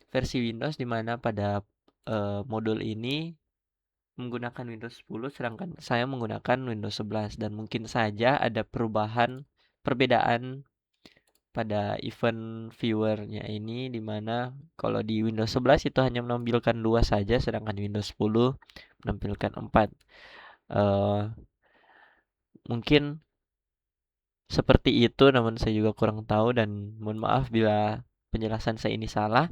versi Windows di mana pada modul ini menggunakan Windows 10 sedangkan saya menggunakan Windows 11, dan mungkin saja ada perbedaan pada event viewernya ini, di mana kalau di Windows 11 itu hanya menampilkan 2 saja sedangkan Windows 10 menampilkan 4. Mungkin seperti itu, namun saya juga kurang tahu dan mohon maaf bila penjelasan saya ini salah.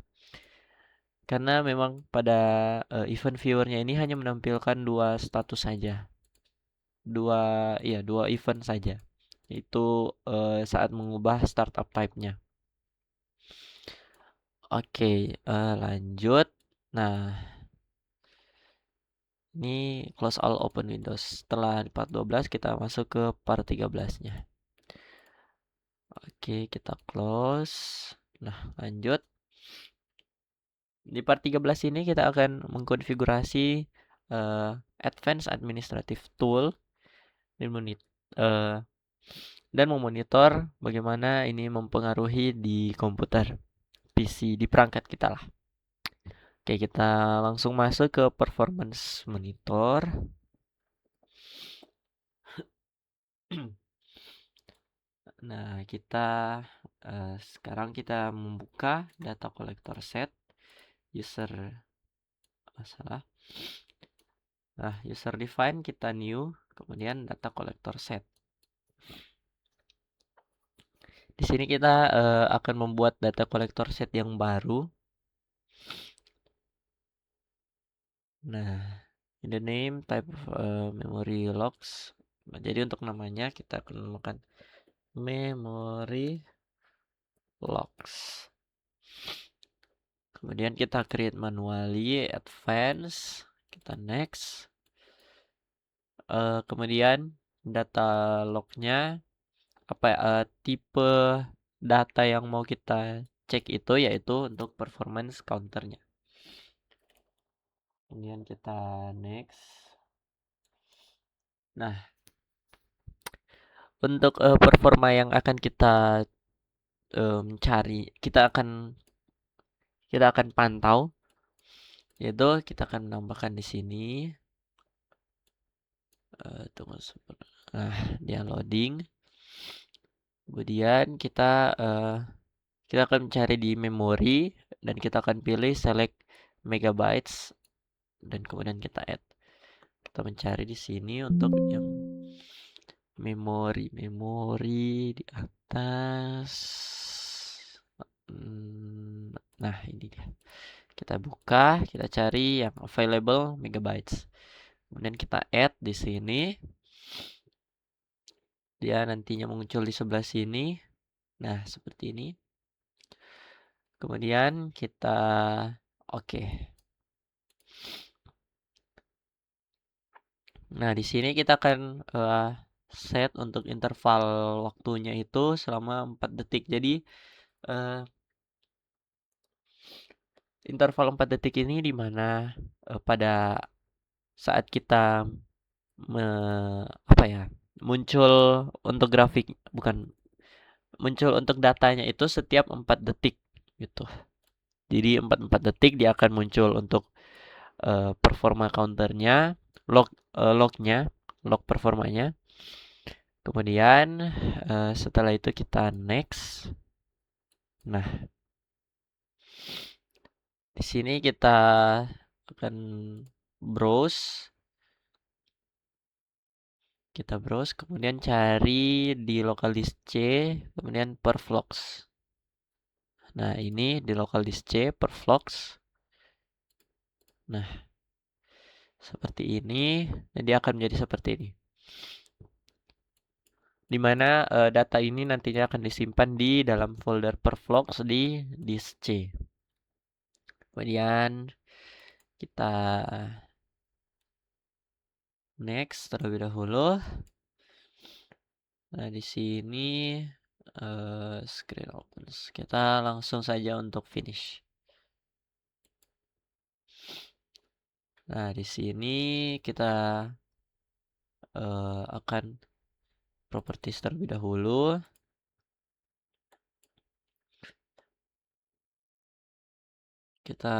Karena memang pada event viewernya ini hanya menampilkan 2 status saja. 2 event saja. Itu saat mengubah startup type-nya. Oke, lanjut. Nah, ini close all open Windows. Setelah part 12 kita masuk ke part 13-nya. Oke, kita close. Nah, lanjut. Di part 13 ini kita akan mengkonfigurasi Advanced Administrative Tool dan memonitor bagaimana ini mempengaruhi di komputer PC, di perangkat kita lah. Oke, kita langsung masuk ke performance monitor. Nah, sekarang kita membuka data collector set user user define, kita new, kemudian data collector set. Di sini kita akan membuat data collector set yang baru. Nah, in the name type of memory logs. Nah, jadi untuk namanya kita akan menggunakan memory logs. Kemudian kita create manually, advance, kita next. Kemudian data lognya tipe data yang mau kita cek itu yaitu untuk performance counternya. Kemudian kita next. Nah, untuk performa yang akan kita cari, kita akan pantau, yaitu kita akan menambahkan di sini. Tunggu sebentar. Nah, dia loading. Kemudian kita akan mencari di memori dan kita akan pilih select megabytes dan kemudian kita add. Kita mencari di sini untuk yang memori di atas. Nah, ini dia. Kita buka, kita cari yang available megabytes. Kemudian kita add di sini. Dia nantinya muncul di sebelah sini. Nah, seperti ini. Kemudian kita oke. Nah, di sini kita akan set untuk interval waktunya itu selama 4 detik. Jadi interval 4 detik ini di mana pada saat kita muncul untuk grafik, muncul untuk datanya itu setiap 4 detik gitu. Jadi 4 detik dia akan muncul untuk performa counternya, lognya, log performanya. Kemudian setelah itu kita next. Nah, di sini kita akan browse. Kita browse, kemudian cari di local disk C, kemudian perflux. Nah, ini di local disk C, perflux. Nah, seperti ini, dan dia akan menjadi seperti ini. Di mana data ini nantinya akan disimpan di dalam folder perflux di disk C. Kemudian kita next terlebih dahulu. Nah, di sini screen open. Kita langsung saja untuk finish. Nah, di sini kita akan properties terlebih dahulu. Kita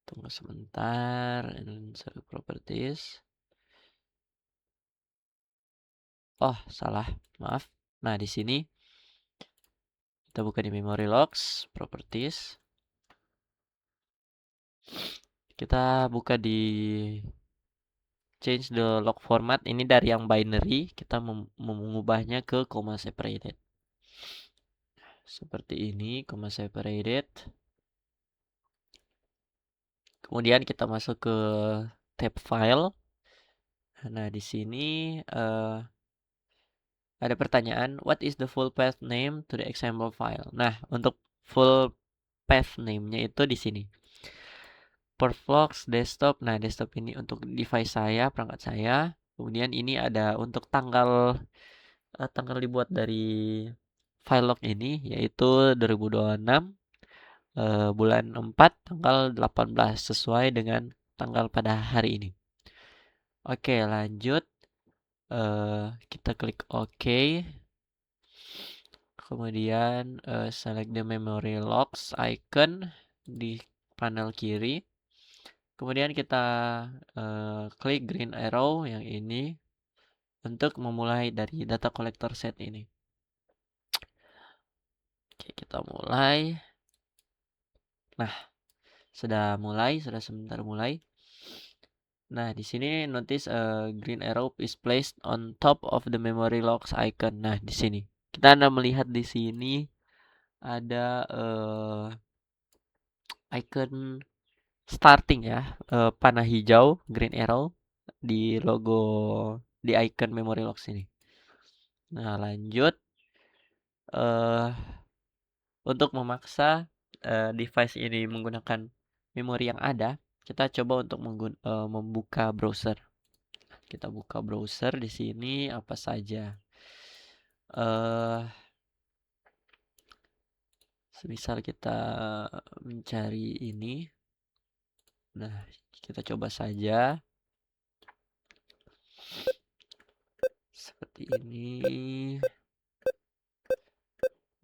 tunggu sebentar, insert properties. Oh, salah, maaf. Nah, di sini kita buka di memory logs, properties. Kita buka di change the log format. Ini dari yang binary, kita mengubahnya ke comma separated. Seperti ini, comma separated. Kemudian kita masuk ke tab file. Nah, di sini ada pertanyaan, what is the full path name to the example file? Nah, untuk full path name-nya itu di sini. Perflux desktop. Nah, desktop ini untuk device saya, perangkat saya. Kemudian ini ada untuk tanggal dibuat dari file log ini, yaitu 2026 bulan 4 tanggal 18 sesuai dengan tanggal pada hari ini. Oke, lanjut. Kita klik OK. Kemudian select the memory logs icon di panel kiri. Kemudian kita klik green arrow yang ini untuk memulai dari data collector set ini. Oke, kita mulai. Nah, sudah sebentar mulai. Nah, di sini notice green arrow is placed on top of the memory logs icon. Nah, di sini kita melihat di sini ada icon starting ya, panah hijau green arrow di logo di icon memory logs ini. Nah, lanjut untuk memaksa device ini menggunakan memori yang ada, kita coba untuk membuka browser. Kita buka browser di sini apa saja. Semisal kita mencari ini. Nah, kita coba saja. Seperti ini.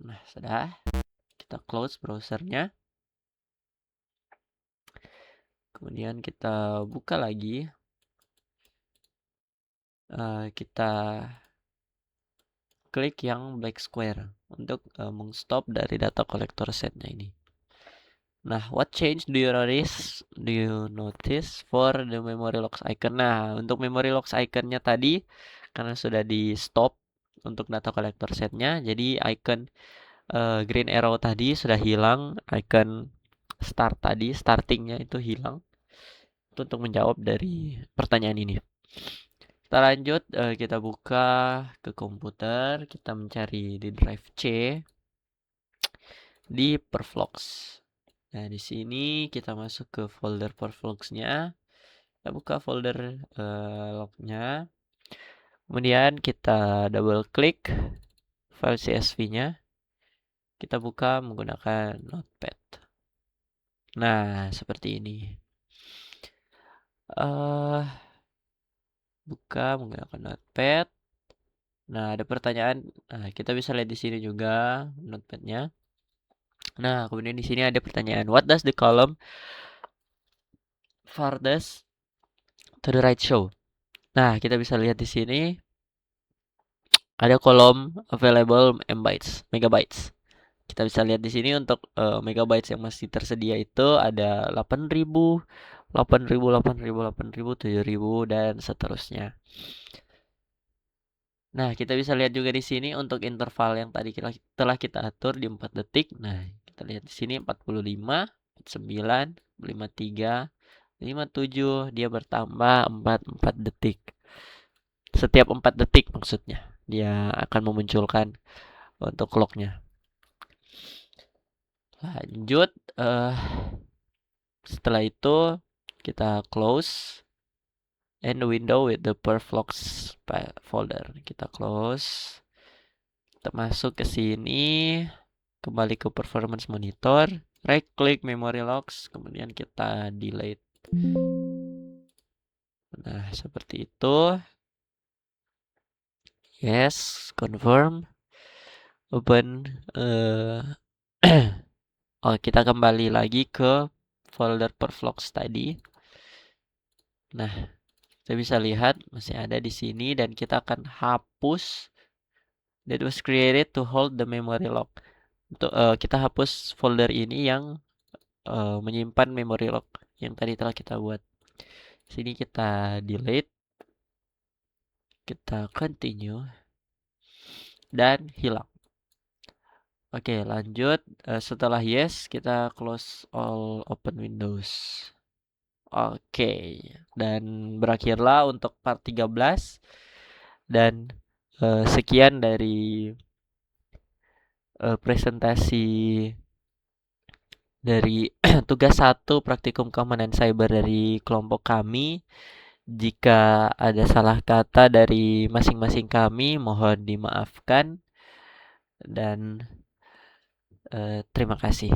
Nah, sudah. Kita close browsernya. Kemudian kita buka lagi. Kita klik yang black square untuk mengstop dari data collector setnya ini. Nah, what change do you notice for the memory logs icon? Nah, untuk memory logs iconnya tadi karena sudah di stop untuk data collector setnya, jadi icon green arrow tadi sudah hilang, icon start tadi startingnya itu hilang. untuk menjawab dari pertanyaan ini. Kita lanjut, kita buka ke komputer, kita mencari di drive C di Perflux. Nah, di sini kita masuk ke folder Perflux-nya. Kita buka folder lognya. Kemudian kita double klik file CSV-nya. Kita buka menggunakan Notepad. Nah, seperti ini. Buka menggunakan Notepad. Nah, ada pertanyaan. Nah, kita bisa lihat di sini juga Notepad-nya. Nah, kemudian di sini ada pertanyaan, what does the column farthest to the right show? Nah, kita bisa lihat di sini ada kolom available megabytes. Kita bisa lihat di sini untuk megabytes yang masih tersedia itu ada 8.000, 8.000, 8.000, 8.000, 7.000 dan seterusnya. Nah, kita bisa lihat juga di sini untuk interval yang tadi telah kita atur di 4 detik. Nah, kita lihat di sini 45, 49, 53, 57, dia bertambah 4 detik. Setiap 4 detik maksudnya. Dia akan memunculkan untuk clocknya. Lanjut, setelah itu kita close and window with the Perflux folder. Kita close. Kita masuk ke sini, kembali ke performance monitor, right click memory logs, kemudian kita delete. Nah, seperti itu. Yes, confirm. Open. Oh, kita kembali lagi ke folder Perflux tadi. Nah, kita bisa lihat masih ada di sini dan kita akan hapus that was created to hold the memory lock. Untuk kita hapus folder ini yang menyimpan memory lock yang tadi telah kita buat. Sini kita delete, kita continue dan hilang. Oke, lanjut. Setelah yes, kita close all open windows. Oke, dan berakhirlah untuk part 13. Dan sekian dari presentasi dari tugas 1 praktikum keamanan cyber dari kelompok kami. Jika ada salah kata dari masing-masing kami, mohon dimaafkan. Dan terima kasih.